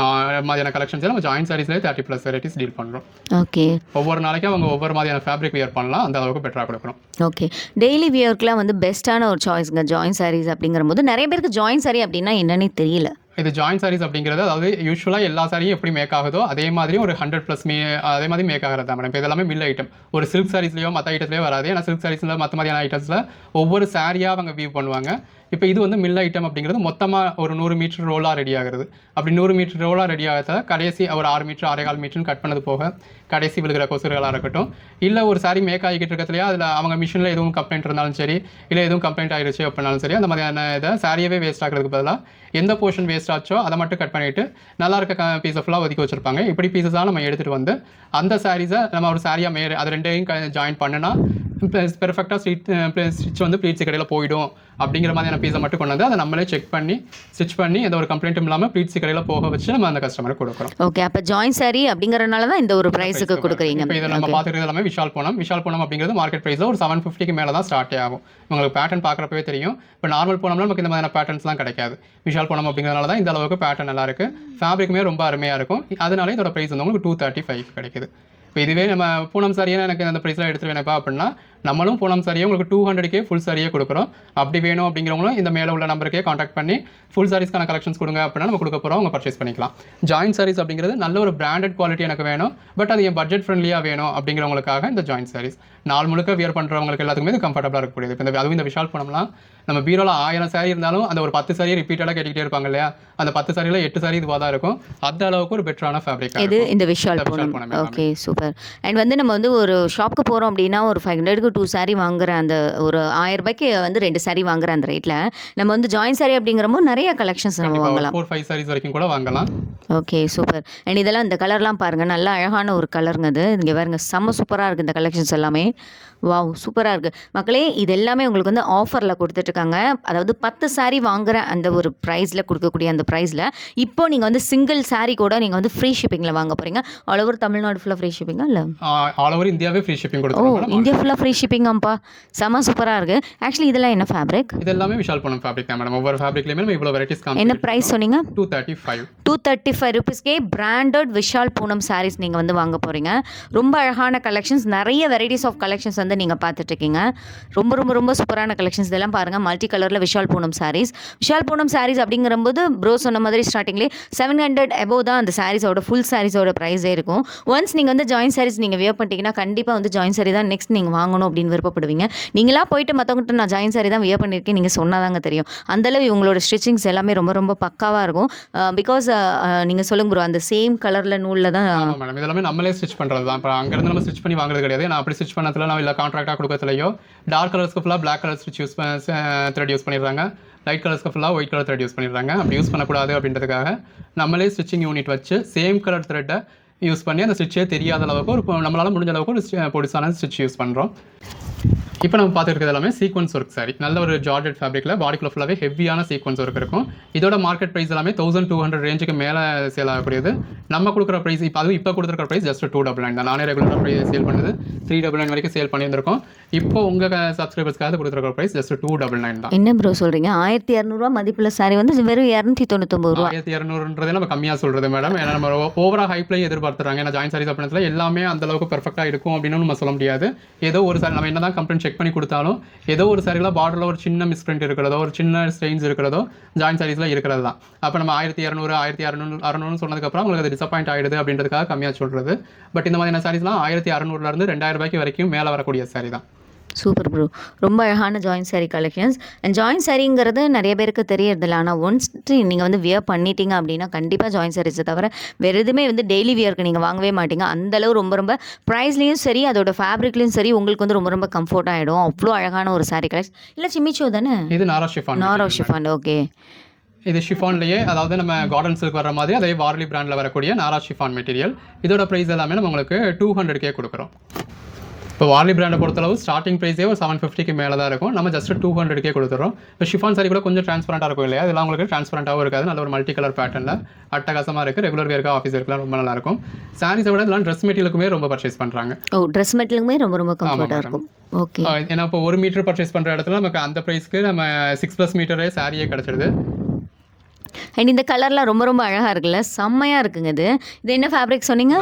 மாதிரியான கலெக்ஷன்ஸ் நம்ம ஜாயின் சாரீஸ்லேயே 30+ வெரைட்டிஸ் டீல் பண்ணுறோம். ஓகே, ஒவ்வொரு நாளைக்கும் அவங்க ஒவ்வொரு மாதிரியான ஃபேப்ரிக் வியர் பண்ணலாம். அந்த அளவுக்கு பெட்டராக கொடுக்குறோம். ஓகே, டெய்லி வியர்க்குலாம் வந்து பெஸ்ட்டான ஒரு சாய்ஸ்ங்க ஜாயின் சாரீஸ் அப்படிங்கிற போது. நிறைய பேருக்கு ஜாயின் சாரீ அப்படின்னா என்னன்னே தெரியல. இது ஜாயின் சாரீஸ் அப்படிங்கிறது அதாவது யூஸ்வலாக எல்லா சாரியும் எப்படி மேக் ஆகுதோ அதே மாதிரி ஒரு 100+ அதே மாதிரி மேக் ஆகிறது தான் மேடம். இப்போ இதெல்லாமே மில் ஐட்டம். ஒரு சில்க் சாரீஸ்லையோ மற்ற ஐட்டத்துலையோ வராது. ஏன்னா சில்க் சாரீஸில் மற்ற மாதிரியான ஐட்டம்ஸில் ஒவ்வொரு சாரியாக அவங்க வியூ பண்ணுவாங்க. இப்போ இது வந்து மில் ஐட்டம் அப்படிங்கிறது மொத்தமாக ஒரு 100 மீட்டர் ரோலாக ரெடி ஆகுது. அப்படி 100 மீட்டர் ரோலாக ரெடி ஆகிறத கடைசி ஒரு 6 மீட்டர் 6.25 மீட்டர்னு கட் பண்ணது போக கடைசி விழுகிற கொசுர்களாக இருக்கட்டும், இல்லை ஒரு சாரி மேக் ஆகிக்கிட்டு இருக்கிறதுலையா அதில் அவங்க மிஷினில் எதுவும் கம்ப்ளைண்ட் இருந்தாலும் சரி, இல்லை எதுவும் கம்ப்ளைண்ட் ஆகிடுச்சு அப்படின்னாலும் சரி, அந்த மாதிரியான இதை சாரியவே வேஸ்ட் ஆகிறதுக்கு பதிலாக எந்த போர்ஷன் வேஸ்ட் ஆச்சோ அதை மட்டும் கட் பண்ணிவிட்டு நல்லா இருக்க பீஸை ஃபுல்லாக ஒதுக்கி வச்சுருப்பாங்க. இப்படி பீஸஸாக நம்ம எடுத்துகிட்டு வந்து அந்த சாரீஸை நம்ம ஒரு சாரியாக அது ரெண்டையும் ஜாயின் பண்ணினா பெர்ஃபெக்டாக ஸ்டிச் வந்து ப்ளீட்ஸ் கடையில் போயிடும் அப்படிங்கிற மாதிரியான பீஸை மட்டும் கொண்டு வந்து அதை நம்மளே செக் பண்ணி ஸ்டிச் பண்ணி எந்த ஒரு கம்ப்ளைண்ட்டும் இல்லாமல் ப்ளீட்ஸ் கடையில் போக வச்சு நம்ம அந்த கஸ்டமருக்கு கொடுக்குறோம். ஓகே, அப்போ ஜாயின் சாரி அப்படிங்கிறனால தான் இந்த ஒரு ப்ரைஸுக்கு கொடுக்குறீங்க. இப்போ இதை நம்ம பார்த்துக்கிறது எல்லாமே விஷால் பூனம் அப்படிங்கிறது மார்க்கெட் ப்ரைஸில் ஒரு 750க்கு மேலே தான் ஸ்டார்ட் ஆகும். உங்களுக்கு பேட்டர்ன் பார்க்குறப்பவே தெரியும். இப்போ நார்மல் பூனம்ல நமக்கு இந்த மாதிரியான பேட்டர்ன்ஸ்லாம் கிடைக்காது. விஷால் பூனம் அப்படிங்கிறதுனால தான் இந்த அளவுக்கு பேட்டர்ன் நல்லா இருக்குது. ஃபேப்ரிக்குமே ரொம்ப அருமையாக இருக்கும். அதனால இதோட ப்ரைஸ் வந்து உங்களுக்கு 235 கிடைக்குது. இப்போ இதுவே நம்ம பூனம் சாரியாக எனக்கு அந்த ப்ரைஸில் எடுத்துகிட்டு வேணப்பா அப்படின்னா நம்மளும் பூனம் சாரியை உங்களுக்கு 200க்கே ஃபுல் சாரியே கொடுக்குறோம். அப்படி வேணும் அப்படிங்கிறவங்களும் இந்த மேலே உள்ள நம்பருக்கே காண்டாக்ட் பண்ணி ஃபுல் சாரீஸ்க்கான கலெக்ஷன்ஸ் கொடுங்க அப்படின்னா நம்ம கொடுக்க போகிறோம். அவங்க பர்ச்சேஸ் பண்ணிக்கலாம். ஜாயின் சாரீஸ் அப்படிங்கிறது நல்ல ஒரு பிராண்டட் குவாலிட்டி எனக்கு வேணும், பட் அது என் பட்ஜெட் ஃப்ரெண்ட்லியாக வேணும் அப்படிங்கிறவங்களுக்காக இந்த ஜாயின் சாரீஸ் நாள் முழுக்க வியர் பண்ணுறவங்களுக்கு எல்லாத்துக்குமே இது கம்ஃபர்டபுளாக இருக்கக்கூடியது. இப்போ அதுவும் இந்த விஷால் பூனம்லாம் நம்ம பீரோவில் 1000 சாரி இருந்தாலும் அந்த ஒரு 10 சாரியை ரிப்பீட்டடாக கேட்டுக்கிட்டே இருப்பாங்க இல்லையா, அந்த 10 சாரியில் 8 சாரி இதுவாக தான் இருக்கும். அந்த அளவுக்கு ஒரு பெட்டரான ஃபேப்ரிக் இது இந்த Vishal Poonam. Okay, super. And வந்து நம்ம வந்து ஒரு ஷாப்புக்கு போகிறோம் அப்படின்னா ஒரு 500க்கு 2 சாரி வாங்குற அந்த ஒரு 1000 ரூபாய்க்கு வந்து 2 சாரி வாங்குற அந்த ரேட்டில் நம்ம வந்து ஜாயின் சாரி அப்படிங்கிறப்போ நிறைய கலெக்ஷன்ஸ் நம்ம வாங்கலாம். 4-5 சாரீஸ் வரைக்கும் கூட வாங்கலாம். Okay, super. அண்ட் இதெல்லாம் இந்த கலர்லாம் பாருங்கள், நல்லா அழகான ஒரு கலருங்க. அது இங்கே பாருங்க, செம்ம சூப்பராக இருக்குது இந்த கலெக்ஷன்ஸ் எல்லாமே. வாவ், சூப்பராக இருக்குது மக்களே. இது எல்லாமே உங்களுக்கு வந்து ஆஃபரில் கொடுத்துட்ருக்காங்க. அதாவது 10 சாரி வாங்குற அந்த ஒரு ப்ரைஸில் கொடுக்கக்கூடிய அந்த ப்ரைஸில் இப்போ நீங்கள் வந்து சிங்கிள் சாரி கூட நீங்கள் வந்து ஃப்ரீ ஷிப்பிங்கில் வாங்க போகிறீங்க. ஆல் ஓவர் தமிழ்நாடு ஃபுல்லாக ஃப்ரீ ஷிப்பிங்கா இல்லை ஆல் ஓவர் இந்தியாவே ஃப்ரீ ஷிப்பிங் கொடுத்துருவோம். இந்தியா ஃபுல்லாக ஃப்ரீ ஷிப்பிங்கப்பா, செம சூப்பராக இருக்குது. ஆக்சுவலி இதெல்லாம் என்ன ஃபேப்ரிக்? இது எல்லாமே விஷால் பூனம் ஃபேப்ரிக் தான் மேடம். ஒவ்வொரு ஃபேப்ரிக்லையுமே நம்ம இவ்வளோ வெரைட்டிஸ் என்ன ப்ரைஸ் சொன்னீங்க? 235. 235 ருபீஸ்க்கே பிராண்டட் விஷால் பூனம் சாரீஸ் நீங்கள் வந்து வாங்க போகிறீங்க. ரொம்ப அழகான கலெக்ஷன்ஸ், நிறைய வெரைட்டிஸ் ஆஃப் கலெக்ஷன்ஸ் வந்து நீங்கள் பார்த்துட்ருக்கீங்க. ரொம்ப ரொம்ப ரொம்ப சூப்பரான கலெக்ஷன்ஸ். இதெல்லாம் பாருங்கள், மல்டி கலரில் விஷால் பூனம் சாரீஸ். விஷால் பூனம் சாரீஸ் அப்படிங்கிறபோது ப்ரோ சொன்ன மாதிரி ஸ்டார்டிங்லேயே 700 above தான் அந்த சாரீஸோட ஃபுல் சாரீஸோட ப்ரைஸே இருக்கும். ஒன்ஸ் நீங்கள் வந்து ஜாயின் சாரீஸ் நீங்கள் வியர் பண்ணிட்டீங்கன்னா கண்டிப்பாக வந்து ஜாயின் சாரீ தான் நெக்ஸ்ட் நீங்கள் வாங்கணும் அப்படின்னு விருப்பப்படுவீங்க. நீங்களா போயிட்டு மற்றவங்ககிட்ட நான் ஜாயின் சாரீ தான் வியர் பண்ணியிருக்கேன் நீங்கள் சொன்னாதாங்க தெரியும். அந்தளவு இவங்களோட ஸ்டிச்சிங்ஸ் எல்லாமே ரொம்ப ரொம்ப பக்காவாக இருக்கும். பிகாஸ் நீங்கள் சொல்லுங்க ப்ரோ, அந்த சேம் கலரில் நூலில் தான். ஆமாம் மேடம், இதெல்லாமே நம்மளே ஸ்டிச் பண்ணுறது தான். இப்போ அங்கேருந்து நம்ம ஸ்டிச் பண்ணி வாங்குறது கிடையாது. நான் அப்படி ஸ்டிச் பண்ணதில் நான் இல்லை கான்ட்ராக்டாக கொடுக்கறதுலையோ டார்க் கலர்ஸ்க்கு ஃபுல்லாக black colour stitch thread use பண்ணிடுறாங்க, லைட் கலர்ஸ்க்கு ஃபுல்லாக ஒயிட் கலர் த்ரெட் யூஸ் பண்ணிடுறாங்க. அப்படி யூஸ் பண்ணக்கூடாது அப்படின்றதுக்காக நம்மளே ஸ்டிச்சிங் யூனிட் வச்சு சேம் கலர் த்ரெட்டை யூஸ் பண்ணி அந்த ஸ்டிச்சே தெரியாத அளவுக்கு ஒரு நம்மளால் முடிஞ்ச அளவுக்கு ஒரு பொடிசான ஸ்டிச் யூஸ் பண்ணுறோம். இப்போ நம்ம பார்த்துருக்கிறது எல்லாமே சீக்வன்ஸ் ஒர்க் சாரி. நல்ல ஒரு ஜார்ஜெட் ஃபேப்ரிக்கில் பாடிக்குள்ள ஃபுல்லாகவே ஹெவியான சீக்வன்ஸ் ஒர்க் இருக்கும். இதோட மார்க்கெட் ப்ரைஸ் எல்லாமே 1200 ரேஞ்சுக்கு மேலே சேல் ஆகக்கூடியது. நம்ம கொடுக்குற ப்ரைஸ் இப்போ கொடுத்துருக்க ப்ரைஸ் ஜஸ்ட் 299 தான். நானே ரெகுலராக ப்ரைஸ் சேல் பண்ணுறது 399 வரைக்கும் சேல் பண்ணியிருந்திருக்கோம். இப்போ உங்கள் சப்ஸ்கிரைபர்ஸ்க்காக கொடுத்துருக்க ப்ரைஸ் ஜஸ்ட் 299 தான். என்ன ப்ரோ சொல்கிறீங்க? 1200 மதிப்புள்ள சாரி வந்து வெறும் 299 ரூபா. 1200 நம்ம கம்மியாக சொல்கிறது மேடம். ஏன்னா நம்ம ஓவராக ஹைப்லையும் எதிர்பார்த்துறாங்க. ஏன்னா ஜாயின் சாரீஸ் அப்படின்றதுல எல்லாமே அந்த அளவுக்கு பெர்ஃபெக்டாக இருக்கும் அப்படின்னு நம்ம சொல்ல முடியாது. ஏதோ ஒரு சாரி நம்ம என்ன தான் கம்ப்ளைண்ட் செக் பண்ணி கொடுத்தாலும் ஏதோ ஒரு சாரியில் பார்டரில் ஒரு சின்ன மிஸ்பிரிண்ட் இருக்கிறதோ ஒரு சின்ன ஸ்ட்ரெயின்ஸ் இருக்கிறதோ ஜாயின் சாரீஸில் இருக்கிறது தான். அப்போ நம்ம 1200 1600 சொன்னதுக்கப்புறம் உங்களுக்கு அது டிசப்பாயிண்ட் ஆகிடுது அப்படின்றதுக்காக கம்மியாக சொல்கிறது. பட் இந்த மாதிரியான சாரீஸ்லாம் 1600 2000 ரூபாய்க்கு வரைக்கும் மேலே வரக்கூடிய சாரி தான். சூப்பர் ப்ரோ, ரொம்ப அழகான ஜாயின் சாரீ கலெக்ஷன்ஸ். அண்ட் ஜாயின் சாரீங்கிறது நிறைய பேருக்கு தெரியறதில்ல. ஆனால் ஒன்ஸ் நீங்கள் வந்து வியர் பண்ணிட்டீங்க அப்படின்னா கண்டிப்பாக ஜாயின் சாரீஸை தவிர வேறு எதுவுமே வந்து டெய்லி வியருக்கு நீங்கள் வாங்கவே மாட்டீங்க. அந்தளவு ரொம்ப ரொம்ப ப்ரைஸ்லேயும் சரி அதோட ஃபேப்ரிக்லேயும் சரி உங்களுக்கு வந்து ரொம்ப ரொம்ப கம்ஃபர்ட் ஆகிடும். அவ்வளோ அழகான ஒரு சாரீ கலெக்ஷன். இல்லை சிமிச்சோ தானே? இது நாரா ஷிஃபான். ஓகே, இது ஷிஃபான்லேயே, அதாவது நம்ம கார்டன் சில்க் வர மாதிரி அதே வார்லி பிராண்டில் வரக்கூடிய நாரா ஷிஃபான் மெட்டீரியல். இதோட ப்ரைஸ் எல்லாமே நம்ம உங்களுக்கு 200K கொடுக்குறோம். இப்போ வார்லி பிராண்டை பொறுத்தளவு ஸ்டார்டிங் ப்ரைஸே ஒரு 750க்கு மேலே தான் இருக்கும். நம்ம ஜஸ்ட் 200K கொடுத்துறோம். இப்போ ஷிஃபான் சாரி கூட கொஞ்சம் ட்ரான்ஸ்பரண்டாக இருக்கும் இல்லையா? இதெல்லாம் உங்களுக்கு ட்ரான்ஸ்பரண்டாகவும் இருக்காது. நல்ல ஒரு மல்டி கலர் பேட்டர்னில் அட்டகாசமாக இருக்குது. ரெகுலர் வேர்க்காக ஆஃபீஸ் இருக்கலாம், ரொம்ப நல்லாயிருக்கும். சாரீஸை விட இதெல்லாம் ட்ரெஸ் மெட்டீரியலுக்குமே ரொம்ப பர்ச்சேஸ் பண்ணுறாங்க. ட்ரெஸ் மெட்டீரியலுமே ரொம்ப ரொம்ப கம்ஃபர்ட்டாக இருக்கும். ஓகே, ஏன்னா இப்போ 1 மீட்டர் பர்ச்சேஸ் பண்ணுற இடத்துல நமக்கு அந்த ப்ரைஸ்க்கு நம்ம 6+ மீட்டரே சாரியே கிடச்சிடுது. அண்ட் இந்த கலர்லாம் ரொம்ப ரொம்ப அழகாக இருக்குல்ல, செம்மையாக இருக்குங்க. இது என்ன ஃபேப்ரிக் சொன்னீங்க?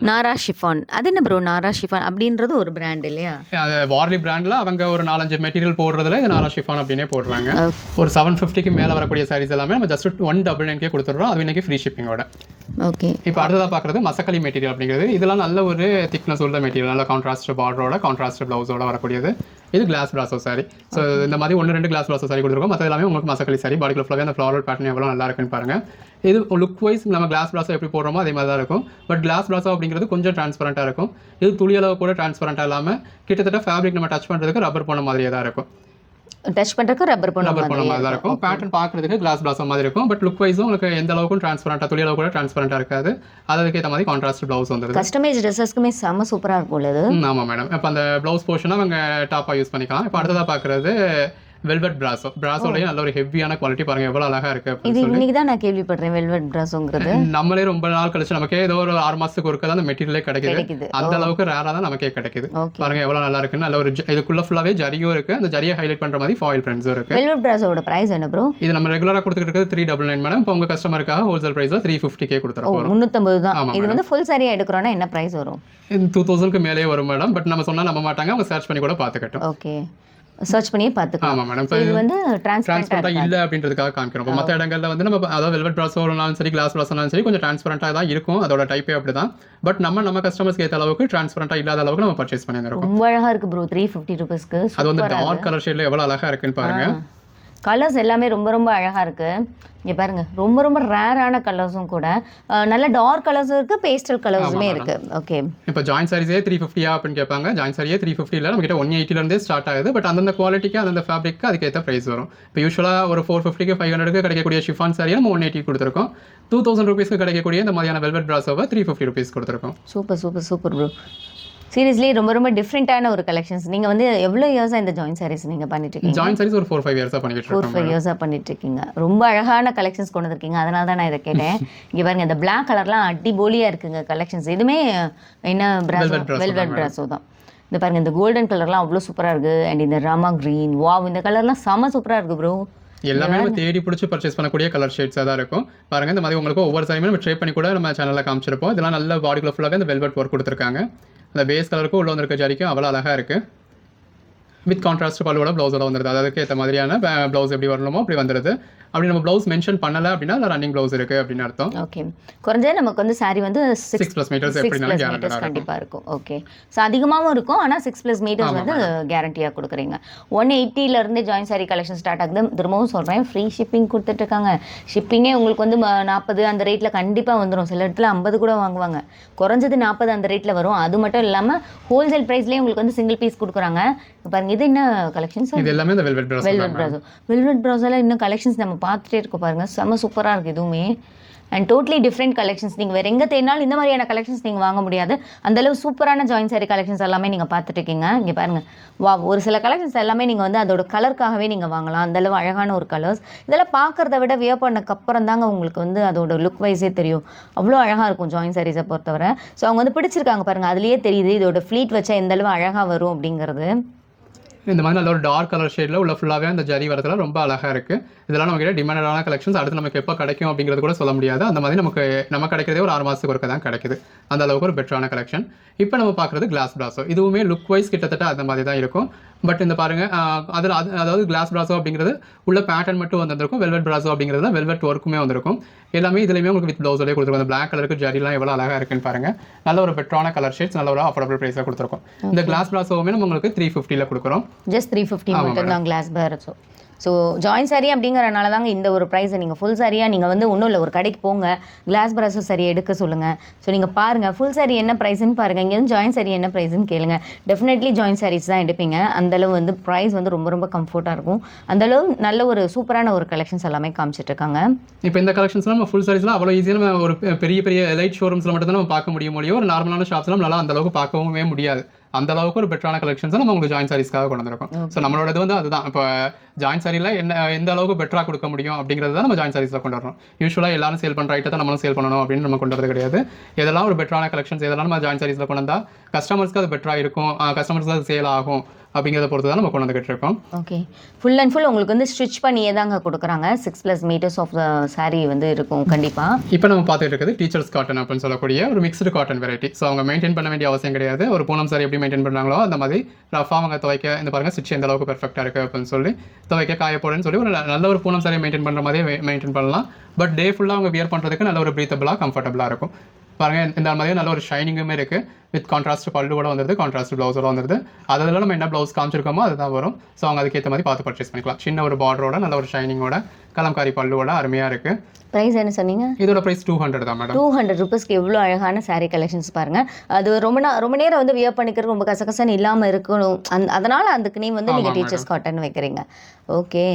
நாரா ஷிஃபான். அது என்ன ப்ரோ நாரா ஷிஃபான் அப்படின்றது ஒரு பிராண்ட் இல்லையா? அது வார்லி பிராண்டில் அவங்க ஒரு 4-5 மெட்டீரியல் போடுறதுல இது நாரா ஷிஃபான் அப்படின்னே போடுறாங்க. ஒரு 750க்கு மேலே வரக்கூடிய சாரீஸ் எல்லாமே நம்ம ஜஸ்ட் 199K கொடுத்துட்றோம். அது இன்னைக்கு ஃப்ரீ ஷிப்பிங்கோட. ஓகே, இப்போ அடுத்ததாக பார்க்குறது மசக்கலி மெட்டீரியல் அப்படிங்கிறது. இதெல்லாம் நல்ல ஒரு திக்னஸ் உள்ள மெட்டீரியல், நல்ல கான்ட்ராஸ்ட் பார்டரோட கான்ட்ராஸ்ட் ப்ளவுஸோட வரக்கூடியது. இது கிளாஸ் பிராசோ சாரி. ஸோ இந்த மாதிரி 1-2 கிளாஸ் பிராசோ சாரி கொடுத்துருக்கோம். மற்ற எல்லாமே உங்களுக்கு மசக்கலி சாரி. பாடிக்குள்ள ஃபுல்லாகவே அந்த ஃப்ளாரல் பேட்டர்ன் எவ்வளோ நல்லா இருக்குன்னு பாருங்கள். இது லுக் வைஸ் நம்ம கிளாஸ் பிராசோ எப்படி போடுறோமோ அதே மாதிரி தான் இருக்கும். பட் கிளாஸ் பிராசோ அப்படிங்கிறது கொஞ்சம் டிரான்ஸ்பரண்ட்டாக இருக்கும். இது துளி அளவு கூட டிரான்ஸ்பரண்ட்டாக இல்லாமல் கிட்டத்தட்ட ஃபேப்ரிக் நம்ம டச் பண்ணுறதுக்கு ரப்பர் போன மாதிரியே தான் இருக்கும். டச் பண்ணுறதுக்கு ரப்பர் போன மாதிரி தான் இருக்கும். பேட்டர்ன் பார்க்குறதுக்கு கிளாஸ் பிளாஸ் மாதிரி இருக்கும். பட் லுக் வைஸும் உங்களுக்கு எந்த அளவுக்கும் டிரான்ஸ்பரண்ட்டாக துளி அளவு கூட டிரான்ஸ்பரண்ட்டாக இருக்காது. அதுக்கு ஏற்ற மாதிரி கான்ட்ராஸ்ட் ப்ளவுஸ் வந்துருது. கஸ்டமைஸ் ட்ரெஸ்ஸஸ்க்குமே செம்ம சூப்பராக இருக்கும். ஆமாம் மேடம். இப்போ அந்த ப்ளவுஸ் போர்ஷனை அவங்க டாப்பாக யூஸ் பண்ணிக்கலாம். இப்போ அடுத்ததாக பார்க்குறது வெல்வெட் பிராசோ. பிராசோலயே நல்ல ஒரு ஹெவியான குவாலிட்டி பாருங்க எவ்வளவு அழகா இருக்கு. இது இன்னைக்கு தான் நான் கேள்விப்படுறேன் வெல்வெட் பிராசோங்கிறது. நம்மளே ரொம்ப நாள் கழிச்சு நமக்கே ஏதோ ஒரு 6 மாசத்துக்கு ஒருக்க தான் அந்த மெட்டீரியலே கிடைக்குது. அந்த அளவுக்கு ரேரா தான் நமக்கே கிடைக்குது. பாருங்க எவ்வளவு நல்லா இருக்குன்னு. நல்ல ஒரு இதுக்குள்ள ஃபுல்லாவே ஜரியும் இருக்கு. அந்த ஜரியை ஹைலைட் பண்ற மாதிரி ஃபாயில் பிரிண்ட்ஸும் இருக்கு. வெல்வெட் பிராசோட பிரைஸ் என்ன ப்ரோ? இது நம்ம ரெகுலரா கொடுத்துட்டு இருக்கிறது 399 மேடம். இப்போ உங்க கஸ்டமருக்காக ஹோல்சேல் பிரைஸ்ல 350K கொடுத்துறோம். 350 தான். இது வந்து ஃபுல் சாரியா எடுக்கறோம்னா என்ன பிரைஸ் வரும்? 2000க்கு மேலே வரும் மேடம். பட் நம்ம சொன்னா நம்ப மாட்டாங்க. அவங்க சர்ச் பண்ணி கூட பாத்துக்கட்டும். ஓகே, சர்ச் பண்ணி பார்த்துக்கலாம். ஆமாம் மேடம். இது வந்து டிரான்ஸ்பரண்டாக இல்லை அப்படின்றதுக்காக காமிக்கிறோம். இப்போ மற்ற இடங்களில் வந்து நம்ம அதாவது வெல்வெட் பிராஸோனாலும் சரி கிளாஸ் பிராஸோனாலும் சரி கொஞ்சம் டிரான்ஸ்பரண்டாக தான் இருக்கும். அதோட டைப்பே அப்படி தான். பட் நம்ம கஸ்டமர்ஸ்க்கு ஏற்ற அளவுக்கு டிரான்ஸ்பரண்டாக இல்லாத அளவுக்கு நம்ம பர்ச்சேஸ் பண்ணியிருக்கோம். ரொம்ப அழகாக இருக்குது ப்ரோ. 350 ருபீஸ்க்கு அது வந்து டார்க் கலர் ஷேடில் எவ்வளோ அழகாக இருக்குன்னு பாருங்க. கலர்ஸ் எல்லாமே ரொம்ப ரொம்ப அழகாக இருக்குது. இங்கே பாருங்க, ரொம்ப ரொம்ப ரேரான கலர்ஸும் கூட. நல்ல டார்க் கலர்ஸும் இருக்குது, பேஸ்டல் கலர்ஸுமே இருக்குது. ஓகே, இப்போ ஜாயின் சாரீஸே 350 அப்படின்னு கேட்பாங்க. ஜாயின் சாரியே 350 இல்லை, நம்ம கிட்ட 180 ஸ்டார்ட் ஆகுது. பட் அந்தந்த குவாலிட்டிக்கு அந்தந்த ஃபேப்ரிக்கு அதுக்கேற்ற ப்ரைஸ் வரும். இப்போ யூஸ்வலாக ஒரு 450க்கு 500க்கு கிடைக்கக்கூடிய ஷிஃபான் சாரியை நம்ம 180 கொடுத்துருக்கோம். 2000 ருபீஸ்க்கு கிடைக்கக்கூடிய இந்த மாதிரியான வெல்வெட் பிராஸோவை 350 ருபீஸ் கொடுத்துருக்கோம். Super super super bro. Seriously ரொம்ப ரொம்ப டிஃப்ரெண்ட்டான ஒரு கலெக்ஷன்ஸ். நீங்கள் வந்து எவ்வளோ இயர்ஸாக இந்த ஜாயின் சாரீஸ் நீங்கள் பண்ணிட்டு இருக்கீங்க? ஜாயின் சாரீஸ் ஒரு 4-5 இயர்ஸாக பண்ணிட்டு இருக்கோம். 4-5 இயர்ஸாக பண்ணிட்டு இருக்கீங்க. ரொம்ப அழகான கலெக்ஷன்ஸ் கொண்டு வந்திருக்கீங்க. அதனால தான் நான் இதை கேட்டேன். இங்கே பாருங்க, இந்த பிளாக் கலர்லாம் அடிபோலியாக இருக்குங்க கலெக்ஷன்ஸ். இதுவுமே என்ன பிராசோ? வெல்வெட் பிராசோ தான். இந்த பாருங்கள் இந்த கோல்டன் கலர்லாம் அவ்வளோ சூப்பராக இருக்குது. அண்ட் இந்த ராமா க்ரீன் வாவ் இந்த கலர்லாம் செம சூப்பராக இருக்குது ப்ரோ. எல்லாமே நம்ம தேடி பிடிச்சி பர்ச்சேஸ் பண்ணக்கூடிய கலர் ஷேட்ஸாக தான் இருக்கும். பாருங்க இந்த மாதிரி உங்களுக்கு ஒவ்வொரு சாரியுமே நம்ம ட்ரை பண்ணி கூட நம்ம சேனலில் காமிச்சிருப்போம். இதெல்லாம் நல்ல பாடிக்குள்ள ஃபுல்லாகவே இந்த வெல்வெட் ஒர்க் கொடுத்துருக்காங்க. அந்த பேஸ் கலருக்கும் உள்ள வந்திருக்க ஜரிக்கும் அவ்வளோ அழகாக இருக்குது. வித் கான்ட்ராஸ்ட் பல்லுவோட ப்ளவுஸோட வந்துடுது. அதுக்கு ஏற்ற மாதிரியான ப்ளவுஸ் எப்படி வரணுமோ அப்படி வந்துடுது. அப்படி நம்ம ப்ளவுஸ் மென்ஷன் பண்ணலை அப்படின்னா அதில் ரன்னிங் ப்ளவுஸ் இருக்குது அப்படின்னு அர்த்தம். ஓகே, குறைஞ்சது நமக்கு வந்து சாரி வந்து 6+ மீட்டர்ஸ் எப்படினாலும் கேரண்டியாக கண்டிப்பாக இருக்கும். ஓகே, ஸோ அதிகமாகவும் இருக்கும். ஆனால் 6+ மீட்டர்ஸ் வந்து கேரண்டியாக கொடுக்குறீங்க. 180 ஜாயின் சாரி கலெக்ஷன் ஸ்டார்ட் ஆகுது. திரும்பவும் சொல்கிறேன், ஃப்ரீ ஷிப்பிங் கொடுத்துட்ருக்காங்க. ஷிப்பிங்கே உங்களுக்கு வந்து 40 அந்த ரேட்டில் கண்டிப்பாக வந்துடும். சில இடத்துல 50 கூட வாங்குவாங்க. குறைஞ்சது 40 அந்த ரேட்டில் வரும். அது மட்டும் இல்லாமல் ஹோல்சேல் ப்ரைஸ்லேயே உங்களுக்கு வந்து சிங்கிள் பீஸ் கொடுக்குறாங்க. பாருங்க இது என்ன கலெக்ஷன்ஸ்? இது எல்லாமே இந்த வெல்வெட் ப்ராசோ. வெல்வெட் ப்ராசோல இன்னும் கலெக்ஷன்ஸ் நம்ம பார்த்துட்டே இருக்கோம் பாருங்க. செம்ம சூப்பராக இருக்குது இதுவுமே. And totally different collections. நீங்கள் வேறு எங்கே தேடினாலும் இந்த மாதிரியான கலெக்ஷன்ஸ் நீங்கள் வாங்க முடியாது. அந்தளவு சூப்பரான ஜாயின் சாரி கலெக்ஷன்ஸ் எல்லாமே நீங்கள் பார்த்துட்டு இருக்கீங்க. இங்கே பாருங்கள், வா ஒரு சில கலெக்ஷன்ஸ் எல்லாமே நீங்கள் வந்து அதோட கலருக்காகவே நீங்கள் வாங்கலாம். அந்தளவு அழகான ஒரு கலர்ஸ். இதெல்லாம் பார்க்குறத விட வியர் பண்ணக்கப்புறம் தாங்க உங்களுக்கு வந்து அதோட லுக் வைஸே தெரியும். அவ்வளோ அழகாக இருக்கும் ஜாயின் சாரீஸை பொறுத்தவரை. ஸோ அவங்க வந்து பிடிச்சிருக்காங்க பாருங்கள். அதுலேயே தெரியுது இதோட ஃப்ளீட் வச்சா எந்தளவு அழகாக வரும் அப்படிங்கிறது. இந்த மாதிரி நல்ல ஒரு டார்க் கலர் ஷேடில் உள்ள ஃபுல்லாகவே அந்த ஜரி வரதுல ரொம்ப அழகாக இருக்குது. இதெல்லாம் நம்ம கிட்ட டிமாண்டான கலெக்ஷன்ஸ். அடுத்து நமக்கு எப்போ கிடைக்கும் அப்படிங்கிறது கூட சொல்ல முடியாது. அந்த மாதிரி நம்ம கிடைக்கிறதே ஒரு 6 மாதத்துக்கு ஒருக்க தான் கிடைக்குது. அந்த அளவுக்கு ஒரு பெட்டரான கலெக்ஷன். இப்போ நம்ம பார்க்குறது கிளாஸ் பிராசோ. இதுவுமே லுக் வைஸ் கிட்டத்தட்ட அந்த மாதிரி தான் இருக்கும். பட் இந்த பாருங்கள், அதாவது கிளாஸ் பிராசோ அப்படிங்கிறது உள்ள பேட்டர்ன் மட்டும் வந்திருக்கும். வெல்வெட் பிராசோ அப்படிங்கிறது வெல்வெட் ஒர்க்குமே வந்திருக்கும். எல்லாமே இதுலேயுமே உங்களுக்கு வித் ப்ளவுஸோடய கொடுத்துருக்கோம். அந்த பிளாக் கலருக்கு ஜரிலாம் எவ்வளோ அழகாக இருக்குன்னு பாருங்கள். நல்ல ஒரு பெட்டரான கலர் ஷேட்ஸ், நல்ல ஒரு அஃபோர்டபுள் ப்ரைஸாக கொடுத்துருக்கோம். இந்த கிளாஸ் பிராசோவுமே நம்ம உங்களுக்கு 350 கொடுக்குறோம். ஜஸ்ட் 350 மட்டும் தான் கிளாஸ் பிராசோ. ஸோ ஜாயின் சாரி அப்படிங்கிறனால தாங்க இந்த ஒரு ப்ரைஸை. நீங்கள் ஃபுல் சாரியாக நீங்கள் வந்து ஒன்றும் இல்லை, ஒரு கடைக்கு போங்க, கிளாஸ் பிராசோ சாரி எடுக்க சொல்லுங்கள். ஸோ நீங்கள் பாருங்கள் ஃபுல் சாரி என்ன ப்ரைஸ்ன்னு பாருங்கள். இங்கே வந்து ஜாயின் சாரி என்ன ப்ரைஸ்ன்னு கேளுங்க. டெஃபினெட்லி ஜாயின் சாரீஸ் தான் எடுப்பீங்க. அந்தளவு வந்து ப்ரைஸ் வந்து ரொம்ப ரொம்ப கம்ஃபர்ட்டாக இருக்கும். அந்தளவு நல்ல ஒரு சூப்பரான ஒரு கலெக்ஷன்ஸ் எல்லாமே காமிச்சிட்ருக்காங்க. இப்போ இந்த கலெக்ஷன்ஸ்லாம் நம்ம ஃபுல் சாரீஸ்லாம் அவ்வளோ ஈஸியாக நம்ம ஒரு பெரிய பெரிய எலைட் ஷோரூம்ஸில் மட்டும் தான் நம்ம பார்க்க முடியும். ஒரு நார்மலான ஷாப்ஸ்லாம் நம்மளால் அந்தளவுக்கு பார்க்கவே முடியாது. அந்த அளவுக்கு ஒரு பெட்டரான கலெக்ஷன்ஸ் நம்ம உங்களுக்கு ஜாயின் சாரீஸ்க்காக கொண்டு வந்திருக்கோம். ஸோ நம்மளோட இது வந்து அதுதான். இப்போ ஜாயின் சாரியில் எந்த அளவுக்கு பெட்டராக கொடுக்க முடியும் அப்படிங்கிறது தான் நம்ம ஜாயின் சாரீஸில் கொண்டு வரணும். யூஸ்வலாக எல்லாரும் சேல் பண்ணுற ஐட்டத்தை நம்மளும் சேல் பண்ணணும் அப்படின்னு நம்ம கொண்டு வரது கிடையாது. எதெல்லாம் ஒரு பெட்டரான கலெக்ஷன்ஸ் எதெல்லாம் நம்ம ஜாயின் சாரீஸில் கொண்டு வந்தால் கஸ்டமர்ஸ்க்கு அது பெட்டராக இருக்கும், கஸ்டமர்ஸ்க்கு அது சேல் ஆகும் அப்படிங்கிறத பொறுத்து தான் நம்ம கொண்டு வந்துகிட்டு இருக்கோம். ஓகே, ஃபுல் அண்ட் ஃபுல் உங்களுக்கு வந்து ஸ்டிச் பண்ணியே தாங்க கொடுக்குறாங்க. 6+ மீட்டர்ஸ் ஆஃப் த சாரீ வந்து இருக்கும் கண்டிப்பாக. இப்போ நம்ம பார்த்துட்டு இருக்குது டீச்சர்ஸ் காட்டன் அப்படின்னு சொல்லக்கூடிய ஒரு மிக்ஸ்டு காட்டன் வெரைட்டி. ஸோ அவங்க மெயின்டைன் பண்ண வேண்டிய அவசியம் கிடையாது. ஒரு பூனம் சாரி எப்படி மெயின்டைன் பண்ணுறாங்களோ அந்த மாதிரி ரஃபாக அவங்க துவைக்க, இந்த பாருங்க ஸ்டிச் எந்த அளவுக்கு பெர்ஃபெக்டாக இருக்குது அப்படின்னு சொல்லி துவைக்க காய போடுன்னு சொல்லி ஒரு நல்ல ஒரு பூனம் சாரியை மெயின்டைன் பண்ணுற மாதிரியே மெயின்டைன் பண்ணலாம். பட் டே ஃபுல்லாக அவங்க வியர் பண்ணுறதுக்கு நல்ல ஒரு ப்ரீத்தபிளாக கம்ஃபர்டபுளாக இருக்கும். பாருங்கள் இந்த மாதிரி நல்ல ஒரு ஷைனிங்குமே இருக்குது. வித் கான்ட்ராஸ்ட் பல்லுவோட வந்துருது, கான்ட்ராஸ்ட் ப்ளவுஸோட வந்துருது. அதில் நம்ம என்ன ப்ளவுஸ் காமிச்சிருக்கோமோ அதுதான் வரும். ஸோ அவங்க அதுக்கேற்ற மாதிரி பார்த்து பர்ச்சேஸ் பண்ணிக்கலாம். சின்ன ஒரு பார்டரோட நல்ல ஒரு ஷைனிங்கோட கலம்காரி பல்லுவோட அருமையாக இருக்குது. ப்ரைஸ் என்ன சொன்னீங்க? இதோட ப்ரைஸ் 200 தான் மேடம். 200 ருபீஸ்க்கு எவ்வளோ அழகான சாரீ கலெக்ஷன்ஸ் பாருங்கள். அது ரொம்ப நேரம் வந்து வியர் பண்ணிக்கிறது ரொம்ப கசகசன்னு இல்லாமல் இருக்கணும். அதனால் அதுக்கு நேம் வந்து நீங்கள் டீச்சர்ஸ் காட்டன் வைக்கிறீங்க. ஓகே,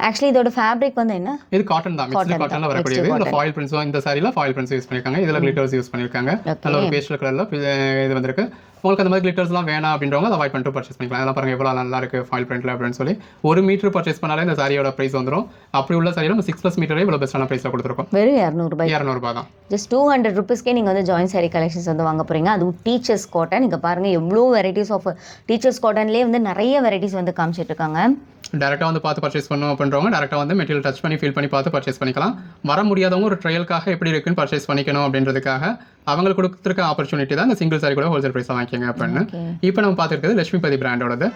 ஆக்சுவலி இதோட ஃபேப்ரிக் வந்து என்ன? இது காட்டன் தான், மிக்ஸ்டு காட்டனில் வரக்கூடியது. இதில் ஃபாயில் பிரிண்ட்ஸும் இந்த சாரியில் ஃபாயில் பிரிண்ட்ஸ் யூஸ் பண்ணியிருக்காங்க. இதில் கிளிட்டர்ஸ் யூஸ் பண்ணியிருக்காங்க. நல்ல ஒரு பேஸ்டல் கலரில் இது வந்திருக்கு. உங்களுக்கு அந்த மாதிரி கிளிட்டர்ஸ்லாம் வேணாம் அப்படின்றவங்க அதை அவாய்ட் பண்ணிட்டு பர்ச்சேஸ் பண்ணிக்கலாம். அதெல்லாம் பாருங்கள் எவ்வளோ நல்லா இருக்குது ஃபாயில் பிரிண்ட்டில் அப்படின்னு சொல்லி. 1 மீட்டர் பர்ச்சேஸ் பண்ணாலே இந்த சாரியோட ப்ரைஸ் வந்துடும். அப்படி உள்ள சாரியில் நம்ம 6+ மீட்டரே இவ்வளோ பெஸ்ட்டான ப்ரைஸில் கொடுத்துருக்கோம். வெறும் 200 தான். ஜஸ்ட் 200 ருபீஸ்க்கே நீங்கள் வந்து ஜாயின் சாரி கலெக்ஷன்ஸ் வந்து வாங்க போகிறீங்க. அதுவும் டீச்சர்ஸ் காட்டன். நீங்கள் பாருங்கள் எவ்வளோ வெரைட்டிஸ் ஆஃப் டீச்சர்ஸ் காட்டன்லேயே வந்து நிறைய வெரைட்டிஸ் வந்து காமிச்சிட்டு இருக்காங்க. டேரெக்டாக வந்து பார்த்து பர்ச்சேஸ் பண்ணணும் அப்படின்றவங்க டேரெக்டாக வந்து மெட்டீரியல் டச் பண்ணி ஃபீல் பண்ணி பார்த்து பர்ச்சேஸ் பண்ணிக்கலாம். வர முடியாதவங்க ஒரு ட்ரையலுக்காக எப்படி இருக்குன்னு பர்ச்சேஸ் பண்ணிக்கணும் அப்படின்றதுக்காக அவங்களுக்கு கொடுத்துருக்க ஆப்பர்ச்சுனிட்டி தான் இந்த சிங்கிள் சாரி கூட ஹோல்சேல் ப்ரைஸாக வாங்கிக்கோங்க அப்படின்னு. இப்போ நம்ம பார்த்துருக்கிறது லட்சுமிபதி பிராண்டோடது.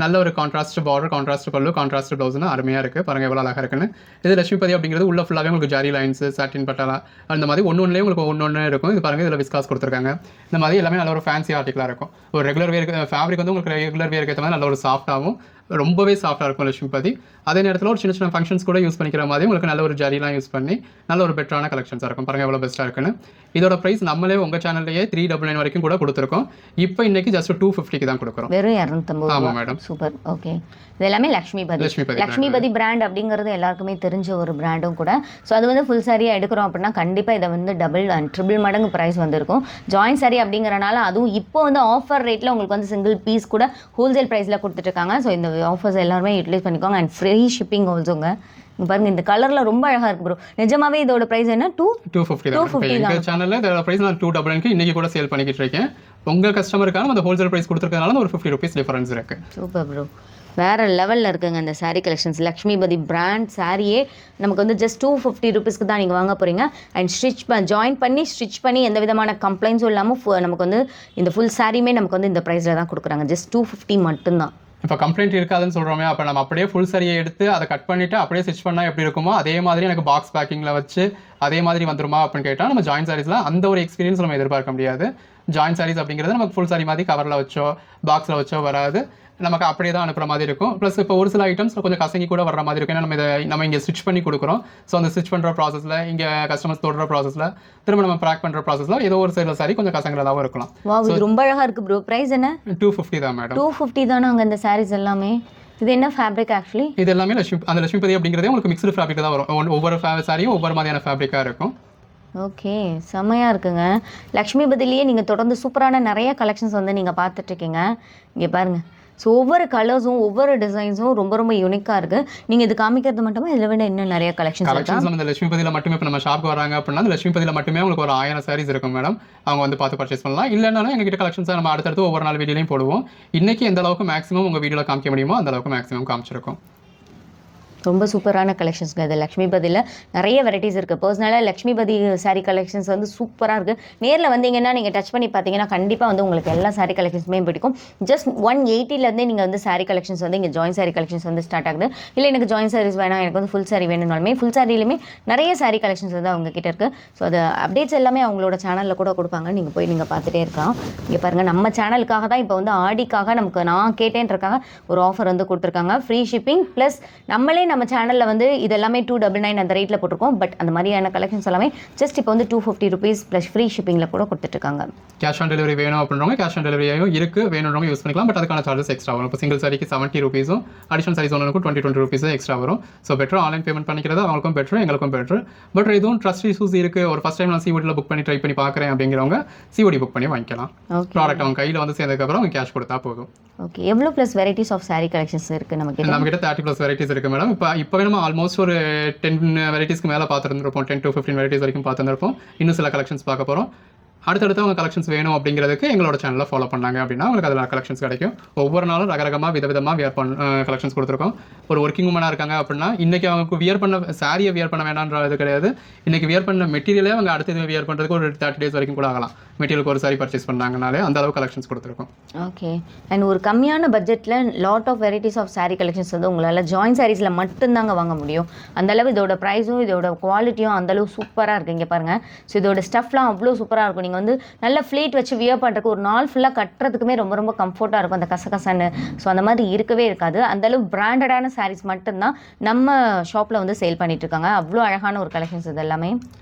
நல்ல ஒரு கான்ட்ராஸ்ட் பார்டர், கான்ட்ராஸ்ட் பல்லு, கான்ட்ராஸ்ட் ப்ளவுஸ்னு அருமையாக இருக்குது. பாருங்கள் எவ்வளோ அழகாக இருக்குன்னு. இது லட்சுமிபதி அப்படிங்கிறது உள்ள ஃபுல்லாகவே உங்களுக்கு ஜாரி லைன்ஸ், சாட்டின் பட்டலா அந்த மாதிரி ஒன்றுலேயே உங்களுக்கு ஒன்று இருக்கும். இது பாருங்கள் இதில் விஸ்காஸ் கொடுத்துருக்காங்க. இந்த மாதிரி எல்லாமே நல்ல ஒரு ஃபேன்சி ஆர்டிக்கலாக இருக்கும். ஒரு ரெகுலர் வேர் ஃபேப்ரிக் வந்து உங்களுக்கு ரெகுலர் வேருக்கு ஏற்ற மாதிரி நல்ல ஒரு சாஃப்ட்டாகவும் ரொம்பவே சாஃப்டாக இருக்கும் லட்சுமிபதி. அதே நேரத்தில் ஒரு சின்ன சின்ன ஃபங்க்ஷன்ஸ் கூட யூஸ் பண்ணிக்கிற மாதிரி உங்களுக்கு நல்ல ஒரு ஜரிலாம் யூஸ் பண்ணி நல்ல ஒரு பெட்டரான கலெக்ஷன்ஸாக இருக்கும். பாருங்கள் எவ்வளோ பெஸ்ட்டாக இருக்குன்னு. இதோட ப்ரைஸ் நம்மளே உங்கள் சேனல்லையே 399 வரைக்கும் கூட கொடுத்துருக்கோம். இப்போ இன்னைக்கு ஜஸ்ட் 250 தான் கொடுக்குறோம். வெறும் 250. ஆமாம் மேடம். சூப்பர். ஓகே, இது எல்லாமே லக்ஷ்மிபதி பிராண்ட் அப்படிங்கிறது எல்லாருக்குமே தெரிஞ்ச ஒரு பிராண்டும் கூட. ஸோ அது வந்து ஃபுல் சாரியாக எடுக்கிறோம் அப்படின்னா கண்டிப்பாக இதை வந்து டபுள் அண்ட் ட்ரிபிள் மடங்கு ப்ரைஸ் வந்துருக்கும். ஜாயின் சாரி அப்படிங்கிறனால அதுவும் இப்போ வந்து ஆஃபர் ரேட்டில் உங்களுக்கு வந்து சிங்கிள் பீஸ் கூட ஹோல்சேல் ப்ரைஸில் கொடுத்துட்ருக்காங்க. ஸோ இந்த ஆஃபர்ஸ் எல்லாருமே யூட்டிலைஸ் பண்ணிக்கோங்க. அண்ட் ஃப்ரீ ஷிப்பிங் ஆல்சோங்க. இங்க பாருங்க இந்த கலரில் ரொம்ப அழகாக இருக்கு ப்ரோ. நிஜமாவே இதோட ப்ரைஸ் என்ன 250 தான். எங்கள் சேனலில் இதோட ப்ரைஸ் நான் 299 இன்னைக்கு கூட சேல் பண்ணிக்கிட்டு இருக்கேன். உங்கள் கஸ்டமருக்கான அந்த ஹோல்சேல் ப்ரைஸ் கொடுத்துருக்கனால ஒரு 50 rupees டிஃபரன்ஸ் இருக்கு. Super bro. வேறு லெவலில் இருக்குங்க இந்த saree கலெக்ஷன்ஸ். லக்ஷ்மிபதி பிராண்ட் சாரியே நமக்கு வந்து ஜஸ்ட் 250 rupeesக்கு தான் நீங்கள் வாங்க போகிறீங்க. அண்ட் ஜாயின் பண்ணி ஸ்டிச் பண்ணி எந்த விதமான கம்ப்ளைண்ட்ஸும் இல்லாமல் நமக்கு வந்து இந்த ஃபுல் சாரியுமே நமக்கு வந்து இந்த ப்ரைஸில் தான் கொடுக்குறாங்க. ஜஸ்ட் 250 மட்டும்தான். இப்போ கம்ப்ளைண்ட் இருக்காதுன்னு சொல்கிறோமே, அப்போ நம்ம அப்படியே ஃபுல் சரியை எடுத்து அதை கட் பண்ணிவிட்டு அப்படியே ஸ்டிச் பண்ணால் எப்படி இருக்குமோ அதே மாதிரி எனக்கு பாக்ஸ் பேக்கிங்கில் வச்சு அதே மாதிரி வந்துருமா அப்படின்னு கேட்டால் நம்ம ஜாயின் சாரீஸில் அந்த ஒரு எக்ஸ்பீரியன்ஸ் நம்ம எதிர்பார்க்க முடியாது. ஜாயின் சாரீஸ் அப்படிங்கிறது நமக்கு ஃபுல் சாரி மாதிரி கவரில் வச்சோ பாக்ஸில் வச்சோ வராது, நமக்கு அப்படியே தான் அனுப்புகிற மாதிரி இருக்கும். ப்ளஸ் இப்போ ஒரு சில ஐட்டம்ஸ் கொஞ்சம் கசங்கி கூட வர மாதிரி இருக்கும். ஏன்னா நம்ம இங்கே ஸ்டிச் பண்ணி கொடுக்குறோம். ஸோ அந்த ஸ்டிச் பண்ணுற ப்ராசஸில் இங்கே கஸ்டமர்ஸ் தொடுற ப்ராசஸில் திரும்ப நம்ம பேக் பண்ணுற ப்ராசஸில் ஏதோ ஒரு சில சாரி கொஞ்சம் கசங்கிறதாகவும் இருக்கலாம். இது ரொம்ப அழகாக இருக்குது ப்ரோ. ப்ரைஸ் என்ன? 250 தான் மேடம். 250 தானே அங்கே இந்த சாரீஸ் எல்லாமே. இது என்ன ஃபேப்ரிக் ஆக்சுவலி? இது எல்லாமே அந்த லட்சுமிபதி அப்படிங்கிறதே உங்களுக்கு மிக்ஸ்டு ஃபேப்ரிக் தான் வரும். ஒவ்வொரு சாரியும் ஒவ்வொரு மாதிரியான ஃபேப்ரிக்காக இருக்கும். ஓகே, செம்மையாக இருக்குங்க. லக்ஷ்மிபதிலேயே நீங்கள் தொடர்ந்து சூப்பரான நிறைய கலெக்ஷன்ஸ் வந்து நீங்கள் பார்த்துட்ருக்கீங்க. இங்கே பாருங்கள். ஸோ ஒவ்வொரு கலர்ஸும் ஒவ்வொரு டிசைன்ஸும் ரொம்ப ரொம்ப யூனிக்காக இருக்குது. நீங்கள் இது காமிக்கிறது மட்டுமே, இதில் விட இன்னும் நிறைய கலெக்ஷன்ஸ் நம்ம இந்த லட்சுமிபதியில் மட்டுமே இப்போ நம்ம ஷாப்புக்கு வராங்க அப்படின்னா அந்த லட்சுமிபதியில் மட்டுமே உங்களுக்கு ஒரு 1000 சாரீஸ் இருக்கும் மேடம். அவங்க வந்து பார்த்து பர்ச்சேஸ் பண்ணலாம். இல்லைனாலும் எங்ககிட்ட கலெக்ஷன்ஸை நம்ம அடுத்தடுத்து ஒவ்வொரு நாள் வீடியோலையும் போடுவோம். இன்றைக்கி எந்த அளவுக்கு மேக்ஸிமம் உங்கள் வீடியோவில் காமிக்க முடியுமோ அந்த அளவுக்கு மேக்ஸிமம் காமிச்சிருக்கும். ரொம்ப சூப்பரான கலெக்ஷன்ஸ்ங்க. இது லக்ஷ்மிபதியில் நிறைய வெரைட்டிஸ் இருக்குது. பர்சனலாக லக்ஷ்மிபதி சாரீ கலெக்ஷன்ஸ் வந்து சூப்பராக இருக்குது. நேரில் வந்தீங்கன்னா நீங்கள் டச் பண்ணி பார்த்தீங்கன்னா கண்டிப்பாக வந்து உங்களுக்கு எல்லா சாரீ கலெக்ஷன்ஸுமே பிடிக்கும். ஜஸ்ட் 180லேருந்தே நீங்கள் வந்து சாரீ கலெக்ஷன்ஸ் வந்து இங்கே ஜாயின் சாரீ கலெக்ஷன்ஸ் வந்து ஸ்டார்ட் ஆகுது. இல்லை எனக்கு ஜாயின் சாரீஸ் வேணாம், எனக்கு வந்து ஃபுல் சாரீ வேணும்னாலுமே ஃபுல் சாரிலையுமே நிறைய சாரீ கலெக்ஷன்ஸ் வந்து அவங்க கிட்ட இருக்குது. ஸோ அது அப்டேட்ஸ் எல்லாமே அவங்களோட சேனலில் கூட கொடுப்பாங்க. நீங்கள் போய் நீங்கள் பார்த்துட்டே இருக்கலாம். இங்கே பாருங்கள், நம்ம சேனலுக்காக தான் இப்போ வந்து ஆடிக்காக நமக்கு நான் கேட்டேன்றக்காக ஒரு ஆஃபர் வந்து கொடுத்துருக்காங்க. ஃப்ரீ ஷிப்பிங் ப்ளஸ் நம்மளே நம்ம சேனலில் வந்து இது எல்லாமே 299 அந்த ரேட்டில் போட்டிருக்கோம். பட் அந்த மாதிரியான கலெக்ஷன்ஸ் எல்லாமே ஜஸ்ட் இப்போ வந்து 250 rupees ப்ளஸ் ஃப்ரீ ஷிப்பிங்கில் கூட கொடுத்துட்ருக்காங்க. கேஷ் ஆன் டெலிவரி வேணும் அப்படின்றவங்க கேஷ் ஆன் டெலிவரியும் இருக்குது, வேணுன்றவங்க யூஸ் பண்ணிக்கலாம். பட் அதுக்கான சார்ஜஸ் எக்ஸ்ட்ரா வரும். இப்போ சிங்கிள் சாரிக்கு 70 rupees, அடிஷனல் சாரீஸ் ஒன்றுக்கும் 20 rupees எக்ஸ்ட்ரா வரும். ஸோ பெட்டர் ஆன்லைன் பேமெண்ட் பண்ணிக்கிறது அவங்களுக்கும் பெட்ரு, எங்களுக்கும் பெட்ரு. பட் இதுவும் ட்ரஸ்ட் இஷ்யூஸ் இருக்குது. ஒரு ஃபஸ்ட் டைம் நான் சிஓடியில் புக் பண்ணி ட்ரை பண்ணி பார்க்குறேன் அப்படிங்கிறவங்க சிஓடி புக் பண்ணி வாங்கிக்கலாம். ப்ராடக்ட் அவங்க கையில் வந்து சேர்ந்ததுக்கப்புறம் அவங்க கேஷ் கொடுத்தா போதும். ஓகே, எவ்வளோ plus varieties of sari collections இருக்குது நம்மக்கிட்ட? 30+ வெரைட்டிஸ் இருக்குது மேடம். இப்போ நம்ம ஆல்மோஸ்ட் ஒரு 10 வெரைட்டிஸ்க்கு மேலே பார்த்துருந்துருப்போம். 10 to 15 வெரைட்டிஸ் வரைக்கும் பார்த்துருப்போம். இன்னும் சில கலெக்ஷன்ஸ் பார்க்க போகிறோம். அடுத்தடுத்து அவங்க கலெக்ஷன்ஸ் வேணும் அப்படிங்கிறதுக்கு எங்களோட சேனலில் ஃபாலோ பண்ணாங்க அப்படின்னா உங்களுக்கு அதில் கலெக்ஷன்ஸ் கிடைக்கும். ஒவ்வொரு நாளும் ரகரகமாக விதவிதமாக கலெக்ஷன்ஸ் கொடுத்துருக்கோம். ஒரு ஒர்க்கிங் உமனாக இருக்காங்க அப்படின்னா இன்றைக்கி அவங்க வியர் பண்ண சாரியை வியர் பண்ண வேண்டான்றது கிடையாது. இன்றைக்கி வியர் பண்ண மெட்டீரியலே அவங்க அடுத்தது வியர் பண்ணுறதுக்கு ஒரு 30 days வரைக்கும் கூட ஆகலாம். மெட்டீரியலுக்கு ஒரு சாரி பர்ச்சேஸ் பண்ணாங்கனாலே அந்த அளவு கலெக்ஷன்ஸ் கொடுத்துருக்கோம். ஓகே, அண்ட் ஒரு கம்மியான பட்ஜெட்டில் lot of varieties of sari collections வந்து உங்களால் ஜாயின் சாரீஸில் மட்டும்தாங்க வாங்க முடியும். அந்தளவு இதோட ப்ரைஸும் இதோட குவாலிட்டியும் அந்தளவு சூப்பராக இருக்குது. இங்கே பாருங்கள். ஸோ இதோட ஸ்டஃப்லாம் அவ்வளோ சூப்பராக இருக்கும். நீங்கள் வந்து நல்ல ஃப்ளீட் வச்சு வியர் பண்ணுறதுக்கு ஒரு நாள் ஃபுல்லாக கட்டுறதுக்குமே ரொம்ப ரொம்ப கம்ஃபர்ட்டாக இருக்கும். அந்த கசகசன்னு ஸோ அந்த மாதிரி இருக்கவே இருக்காது. அந்தளவு பிராண்டடான சாரீஸ் மட்டும்தான் நம்ம ஷாப்பில் வந்து சேல் பண்ணிகிட்ருக்காங்க. அவ்வளோ அழகான ஒரு கலெக்ஷன்ஸ் இது எல்லாமே.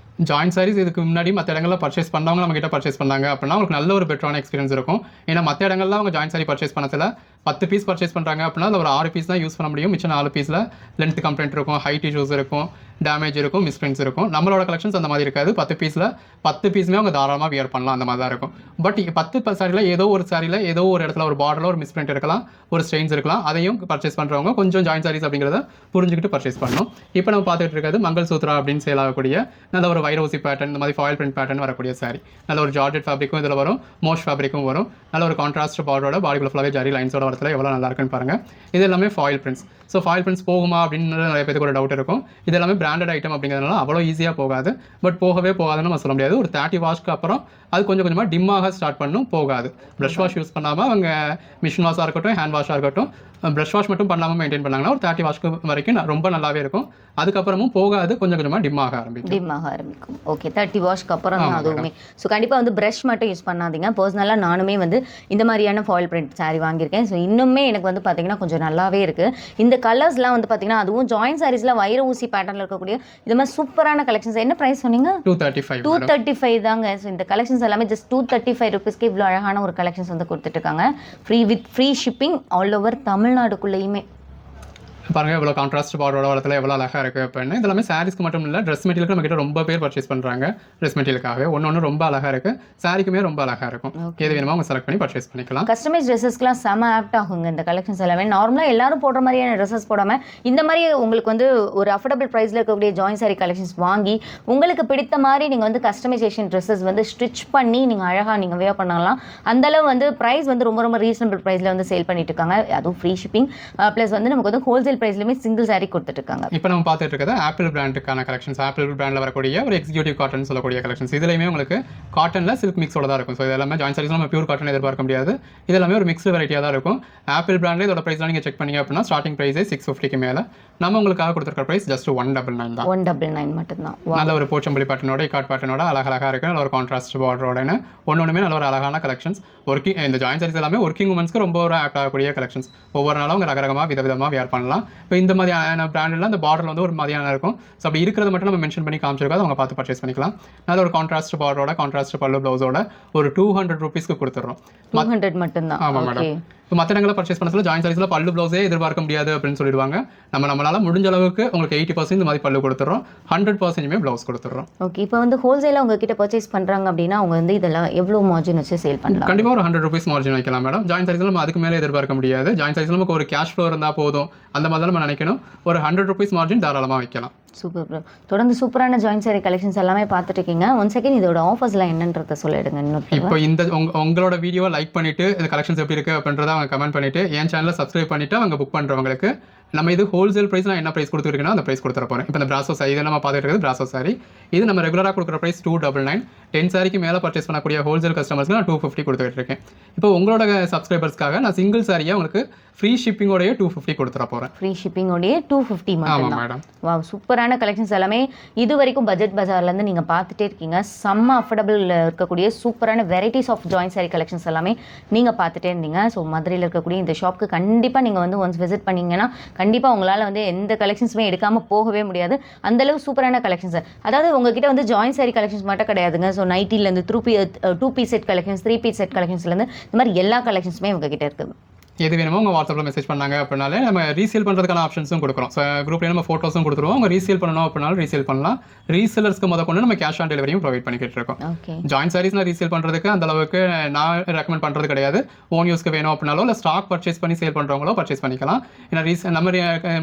ஜாயின் சாரீஸ் இதுக்கு முன்னாடி மற்ற இடங்களில் பர்ச்சேஸ் பண்ணவங்க நம்ம கிட்ட பர்ச்சேஸ் பண்ணாங்க அப்படின்னா உங்களுக்கு நல்ல ஒரு பெட்டரான எக்ஸ்பீரியன்ஸ் இருக்கும். ஏன்னா மற்ற இடங்கள்ல அவங்க ஜாயின் சாரி பர்ச்சேஸ் பண்ணதில் 10 பீஸ் பர்ச்சேஸ் பண்ணுறாங்க அப்படின்னா அதில் ஒரு 6 பீஸ் தான் யூஸ் பண்ண முடியும். மிச்சம் 4 பீஸில் லென்த் கம்ப்ளைண்ட் இருக்கும், ஹைட் இஷ்யூஸ் இருக்கும், டேமேஜ் இருக்கும், மிஸ்பிரிண்ட்ஸ் இருக்கும். நம்மளோட கலெக்ஷன்ஸ் அந்த மாதிரி இருக்காது. 10 பீஸுமே அவங்க தாராளமாக வியர் பண்ணலாம், அந்த மாதிரி தான் இருக்கும். பட் 10 சாரியில் ஏதோ ஒரு சாரியில் ஏதோ ஒரு இடத்துல ஒரு பார்டரில் ஒரு மிஸ்பிரிண்ட் இருக்கலாம், ஒரு ஸ்ட்ரெயின்ஸ் இருக்கலாம். அதையும் பர்ச்சேஸ் பண்ணுறவங்க கொஞ்சம் ஜாயின் சாரீஸ் அப்படிங்கிறத புரிஞ்சுக்கிட்டு பர்ச்சேஸ் பண்ணணும். இப்போ நம்ம பார்த்துட்டு இருக்கிறது மங்கள் சூத்ரா அப்படின்னு சேல் ஆகக்கூடிய நல்ல ஒரு வைரோசி பேட்டர்ன், இந்த மாதிரி ஃபாயில் பிரிண்ட் பேட்டர்ன் வரக்கூடிய சாரி. நல்ல ஒரு ஜார்ஜெட் ஃபேப்ரிக்கும் இதில் வரும், மோஷ் ஃபேப்ரிக்கும் வரும். நல்ல ஒரு கான்ட்ராஸ்ட் பார்டரோட பாடிக்குள்ள ஃபுல்லாகவே ஜரி லைன்ஸோட வரத்துல எவ்வளோ நல்லா இருக்குன்னு பாருங்கள். இது எல்லாமே foil prints. So foil prints போகுமா அப்படின்னு நிறைய பேருக்கு ஒரு டவுட் இருக்கும். இது எல்லாமே பிராண்டட் ஐட்டம் அப்படிங்கிறதுனால அவ்வளோ ஈஸியாக போகாது. பட் போகவே போகாதுன்னு நம்ம சொல்ல முடியாது. ஒரு 30 வாஷ்க்கு அப்புறம் அது கொஞ்சம் கொஞ்சமாக டிம்மாக ஸ்டார்ட் பண்ணும், போகாது. ப்ரஷ் வாஷ் யூஸ் பண்ணாமல் அவங்க மிஷின் வாஷாக இருக்கட்டும், ஹேண்ட் வாஷாக இருக்கட்டும், ப்ரஷ் வாஷ் மட்டும் பண்ணாமல் மெயின்டைன் பண்ணாங்கன்னா ஒரு 30 வாஷ்க்கு வரைக்கும் ரொம்ப நல்லாவே இருக்கும். அதுக்கப்புறமும் போகாது, கொஞ்சம் கொஞ்சமாக டிம்மாக ஆரம்பிக்கும். ஓகே, 30 வாஷ்க்கு அப்புறம் தான் அதுவுமே. ஸோ கண்டிப்பாக வந்து ப்ரஷ் மட்டும் யூஸ் பண்ணாதீங்க. பர்சனலாக நானுமே வந்து இந்த மாதிரியான ஃபாயில் பிரிண்ட் சாரீ வாங்கியிருக்கேன். ஸோ இன்னுமே எனக்கு வந்து பார்த்தீங்கன்னா கொஞ்சம் நல்லாவே இருக்குது. இந்த கலர்ஸ்லாம் வந்து பார்த்தீங்கன்னா அதுவும் ஜாயின் சாரீஸில் வைர ஊசி பேட்டர்னில் இருக்கக்கூடிய இது மாதிரி சூப்பரான கலெக்ஷன்ஸ். என்ன ப்ரைஸ் சொன்னீங்க? 235 தாங்க. ஸோ இந்த கலெக்ஷன்ஸ் எல்லாமே ஜஸ்ட் 235 rupeesக்கு இவ்வளோ அழகான ஒரு கலெக்ஷன்ஸ் வந்து கொடுத்துட்ருக்காங்க. ஃப்ரீ ஷிப்பிங் ஆல் ஓவர் தமிழ்நாடுக்குள்ளேயுமே. பாருங்கள் எவ்வளோ கான்ட்ராஸ்ட் பார்டரோட வரத்தில் எவ்வளோ அழகாக இருக்குது அப்படின்னு. இதெல்லாமே சாரீஸ்க்கு மட்டும் இல்லை, ட்ரெஸ் மெட்டீரியலுக்கு நம்ம கிட்ட ரொம்ப பேர் பர்ச்சேஸ் பண்ணுறாங்க. ட்ரெஸ் மெட்டீரியலுக்காகவே ஒன்று ரொம்ப அழகாக இருக்குது, சாரிக்குமே ரொம்ப அழகாக இருக்கும். எது வேணுமோ அவங்க செலக்ட் பண்ணி பர்ச்சேஸ் பண்ணிக்கலாம். கஸ்டமைஸ் ட்ரெஸ்ஸஸ்க்குலாம் செம ஆப்ட் ஆகுங்க இந்த கலெக்ஷன்ஸ் எல்லாமே. நார்மலாக எல்லாரும் போடுற மாதிரியான ட்ரெஸ்ஸஸ் போடாமல் இந்த மாதிரி உங்களுக்கு வந்து ஒரு அஃபோர்டபுள் ப்ரைஸில் இருக்கக்கூடிய ஜாயின் சாரி கலெக்ஷன்ஸ் வாங்கி உங்களுக்கு பிடித்த மாதிரி நீங்கள் வந்து கஸ்டமைசேஷன் ட்ரெஸ்ஸஸ் வந்து ஸ்டிச் பண்ணி நீங்கள் அழகாக நீங்கள் வியர் பண்ணலாம். அந்தளவு வந்து ப்ரைஸ் வந்து ரொம்ப ரொம்ப ரீசனபிள் ப்ரைஸில் வந்து சேல் பண்ணிட்டு இருக்காங்க. அதுவும் ஃப்ரீ ஷிப்பிங் ப்ளஸ் வந்து நமக்கு வந்து ஹோல்சேல் ப்ரைஸ்லையுமே சிங்கிள் சாரி கொடுத்துட்டு இருக்காங்க. இப்போ நம்ம பார்த்துட்டு இருக்கிறது ஆப்பிள் பிராண்டுக்கான கலெக்ஷன்ஸ். ஆப்பிள் பிராண்டில் வரக்கூடிய ஒரு எக்ஸிக்யூட்டிவ் காட்டன் சொல்லக்கூடிய கலெக்ஷன்ஸ். இதுலையுமே உங்களுக்கு காட்டனில் சில்க் மிக்ஸோட தான் இருக்கும். ஸோ இதெல்லாமே ஜாயின் சாரீஸ் நம்ம பியூர் காட்டன் எதிர்பார்க்க முடியாது. இதெல்லாமே ஒரு மிக்ஸ்டு வெரைட்டியாக தான் இருக்கும். ஆப்பிள் பிராண்டில் இதோட ப்ரைஸ்லாம் நீங்கள் செக் பண்ணீங்க அப்படின்னா ஸ்டார்டிங் ப்ரைஸே 650க்கு மேலே. நம்ம உங்களுக்காக கொடுத்துருக்க ப்ரைஸ் ஜஸ்ட் 199 தான். 199 மட்டும்தான். நல்ல ஒரு போச்சம்பள்ளி பேட்டர்னோட இக்காட் பேட்டர்னோட அழகாக இருக்குது. நல்ல ஒரு கான்ட்ராஸ்ட் பார்டரோடனு ஒன்றுமே நல்ல ஒரு அழகான கலெக்ஷன்ஸ். ஒர்க்கிங் இந்த ஜாயின் சாரீஸ் எல்லாமே ஒர்க்கிங் உமன்ஸ்க்கு ரொம்ப ஒரு ஆப்ட் ஆகக்கூடிய கலெக்ஷன்ஸ். ஒவ்வொரு நாளும் அவங்க ரகரகமாக விதவிதமாக வியர் பண்ணலாம். இப்போ இந்த மாதிரியான பிராண்டில் அந்த பார்டரில் வந்து ஒரு மாதிரியான இருக்கும். ஸோ அப்படி இருக்கிறத மட்டும் நம்ம மென்ஷன் பண்ணி காமிச்சிருக்கோம், அவங்க பார்த்து பர்ச்சேஸ் பண்ணிக்கலாம். நல்ல ஒரு கான்ட்ராஸ்ட் பார்டரோட கான்ட்ராஸ்ட் பல்லு ப்ளவுஸோட ஒரு 200 ரூபீஸ்க்கு கொடுத்துட்றோம். 200 மட்டும்தான். ஆமாம் மேடம். இப்போ மற்ற இடங்களில் பர்ச்சேஸ் பண்ணதில் ஜாயின் சாரீஸில் பல்லு ப்ளவுஸே எதிர்பார்க்க முடியாது அப்படின்னு சொல்லிடுவாங்க. நம்மளால முடிஞ்ச அளவுக்கு உங்களுக்கு 80% இந்த மாதிரி பல்லு கொடுத்துட்றோம், 100% ப்ளவுஸ் கொடுத்துட்றோம். ஓகே. இப்போ வந்து ஹோல்சேலாக உங்ககிட்ட பர்ச்சேஸ் பண்ணுறாங்க அப்படின்னா அவங்க வந்து இதெல்லாம் எவ்வளோ மார்ஜின் வச்சு சேல் பண்ணலாம்? கண்டிப்பாக ஒரு 100 ரூபீஸ் மார்ஜின் வைக்கலாம் மேடம். ஜாயின் சாரீஸில் நம்ம அதுக்கு மேலே எதிர்பார்க்க முடியாது. ஜாயின் சாரீஸில் நமக்கு ஒரு கேஷ் ஃப்ளோ இருந்தால் போதும், அந்த மாதிரி தான் நம்ம நினைக்கணும். ஒரு 100 ரூபீஸ் மார்ஜின் தாராளமாக வைக்கலாம். Super bro. தொடர்ந்து சூப்பரான ஜாயின் சாரி கலெக்ஷன்ஸ் எல்லாமே பார்த்துட்டு இருக்கீங்க. ஒன் செகண்ட் இதோட ஆஃபர்ஸ்லாம் என்னன்றதை சொல்லிடுங்க. இப்போ இந்த உங்களோட வீடியோவை லைக் பண்ணிட்டு இந்த கலெக்ஷன்ஸ் எப்படி இருக்குது அப்படின்றத அவங்க கமெண்ட் பண்ணிட்டு என் சேனலை சப்ஸ்கிரைப் பண்ணிட்டு அவங்க புக் பண்ணுறவங்களுக்கு நம்ம இது ஹோல்சேல் ப்ரைஸ் நான் என்ன ப்ரைஸ் கொடுத்துருக்கேன்னா அந்த ப்ரைஸ் கொடுத்துட போகிறேன். இப்போ இந்த பிராசோ சாரி இதை நம்ம பார்த்துட்டு இருக்கிறது பிராசோ சாரி. இது நம்ம ரெகுலராக கொடுக்குற ப்ரைஸ் 299. 10 சாரிக்கு மேலே பர்ச்சேஸ் பண்ணக்கூடிய ஹோல்சேல் கஸ்டமர்ஸ்க்கு நான் 250 கொடுத்துட்டு இருக்கேன். இப்போ உங்களோட சப்ஸ்கிரைபர்ஸ்க்காக நான் சிங்கிள் சாரியாக உங்களுக்கு ஃப்ரீ ஷிப்பிங்கோடய 250 கொடுத்துட போகிறேன். ஃப்ரீ ஷிப்பிங்கோடய 250 ஆமாம் மேடம். வாவ், சூப்பரான கலெக்ஷன்ஸ் எல்லாமே இது வரைக்கும் பட்ஜெட் பஜார்லேருந்து நீங்கள் பார்த்துட்டே இருக்கீங்க. செம்ம அஃபோர்டபுள் இருக்கக்கூடிய சூப்பரான varieties of join sari collections எல்லாமே நீங்கள் பார்த்துட்டே இருந்தீங்க. ஸோ மதுரையில் இருக்கக்கூடிய இந்த ஷாப்புக்கு கண்டிப்பாக நீங்கள் வந்து ஒன்ஸ் விசிட் பண்ணிங்கன்னா கண்டிப்பாக உங்களால் வந்து எந்த கலெக்ஷன்ஸுமே எடுக்காமல் போகவே முடியாது. அந்தளவு சூப்பரான கலெக்ஷன்ஸ். அதாவது உங்ககிட்ட வந்து ஜாயின் சாரி கலெக்ஷன்ஸ் மட்டும் கிடையாதுங்க. ஸோ நைட்டிலேருந்து 2 piece set collections, 3 piece set கலெக்ஷன்ஸ்லேருந்து இந்த மாதிரி எல்லா கலெக்ஷன்ஸுமே உங்ககிட்ட இருக்குது. எது வேணுமோ உங்கள் வாட்ஸ்அப்பில் மெசேஜ் பண்ணாங்க அப்படின்னாலே நம்ம ரீசேல் பண்ணுறதுக்கான ஆப்ஷன்ஸும் கொடுக்குறோம். ஸோ குரூப்லேயே நம்ம ஃபோட்டோஸும் கொடுத்துருவோம். அவங்க ரீசேல் பண்ணணும் அப்படின்னாலும் ரீசேல் பண்ணலாம். ரீசேலர்ஸ்க்கு கொண்டு நம்ம கேஷ் ஆன் டெலிவரியும் ப்ரொவைட் பண்ணிக்கிட்டு இருக்கோம். ஜாயின் சாரீஸ்லாம் ரீசேல் பண்ணுறதுக்கு அந்த அளவுக்கு நான் ரெக்கமெண்ட் பண்ணுறது கிடையாது. ஓன் யூஸ்க்கு வேணும் அப்படின்னாலோ இல்லை ஸ்டாக் பர்ச்சேஸ் பண்ணி சேல் பண்ணுறவங்களோ பர்ச்சேஸ் பண்ணிக்கலாம். ஏன்னா நம்ம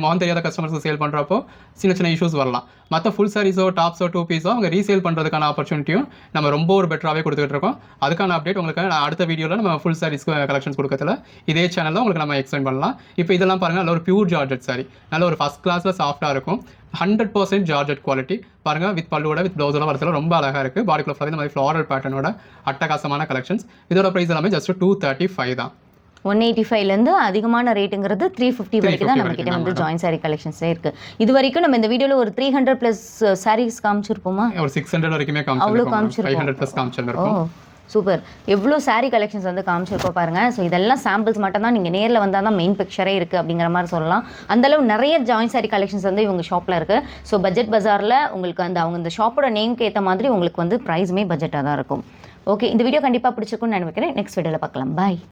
மோன் தெரியாத கஸ்டமர்ஸ்க்கு சேல் பண்ணுறப்போ சின்ன சின்ன இஷ்யூஸ் வரலாம். மற்ற ஃபுல் சாரீஸோ டாப்ஸோ 2 பீஸோ அவங்க ரீசேல் பண்ணுறதுக்கான ஆப்பர்ச்சுனிட்டியும் நம்ம ரொம்ப ஒரு பெட்டராகவே கொடுத்துட்டு இருக்கோம். அதுக்கான அப்டேட் உங்களுக்கு அடுத்த வீடியோவில் நம்ம ஃபுல் சாரீஸ் கலெக்ஷன்ஸ் கொடுக்கறதுல இதே சேனலில் உங்களுக்கு நம்ம எக்ஸ்பிளைன் பண்ணலாம். இப்போ இதெல்லாம் பாருங்கள், நல்ல ஒரு பியூர் ஜார்ஜெட் சாரி, நல்ல ஒரு ஃபஸ்ட் கிளாஸில் சாஃப்ட்டாக இருக்கும். 100% ஜார்ஜெட் குவாலிட்டி பாருங்கள். வித் பல்லுவோட வித் ப்ளவுஸோட வரதுல ரொம்ப அழகாக இருக்குது. பாடிக்குள்ள ஃபுல்லாக இந்த மாதிரி ஃப்ளாரல் பேட்டர்னோட அட்டகாசமான கலெக்ஷன்ஸ். இதோட ப்ரைஸ் எல்லாமே ஜஸ்ட் 235 தான். 185லேருந்து அதிகமான ரேட்டுங்கிறது 350 வரைக்கும் தான் நம்மக்கிட்ட வந்து ஜாயின் சாரி கலெக்ஷன்ஸே இருக்குது. இது வரைக்கும் நம்ம இந்த வீடியோவில் ஒரு 300+ சாரீஸ் காமிச்சிருப்போமா? ஒரு 600 வரைக்குமே காமிச்சிருக்கோம். 500+ காமிச்சிருக்கோம். சூப்பர். எவ்வளோ சாரீ கலெக்ஷன்ஸ் வந்து காமிச்சிருக்கோம் பாருங்கள். ஸோ இதெல்லாம் சாம்பிள்ஸ் மட்டும் தான், நீங்கள் நேரில் வந்தால் தான் மெயின் பிக்சரே இருக்குது அப்படிங்கிற மாதிரி சொல்லலாம். அந்தளவு நிறைய ஜாயின் சாரீ கலெக்ஷன்ஸ் வந்து இவங்க ஷாப்பில் இருக்குது. ஸோ பட்ஜெட் பஜாரில் உங்களுக்கு அந்த அவங்க இந்த ஷாப்போட நேம்க்கு ஏற்ற மாதிரி உங்களுக்கு வந்து ப்ரைஸுமே பட்ஜெட்டாக தான் இருக்கும். ஓகே, இந்த வீடியோ கண்டிப்பாக பிடிச்சிருக்குன்னு நினைக்கிறேன். நெக்ஸ்ட் வீடியோவில் பார்க்கலாம். பாய்.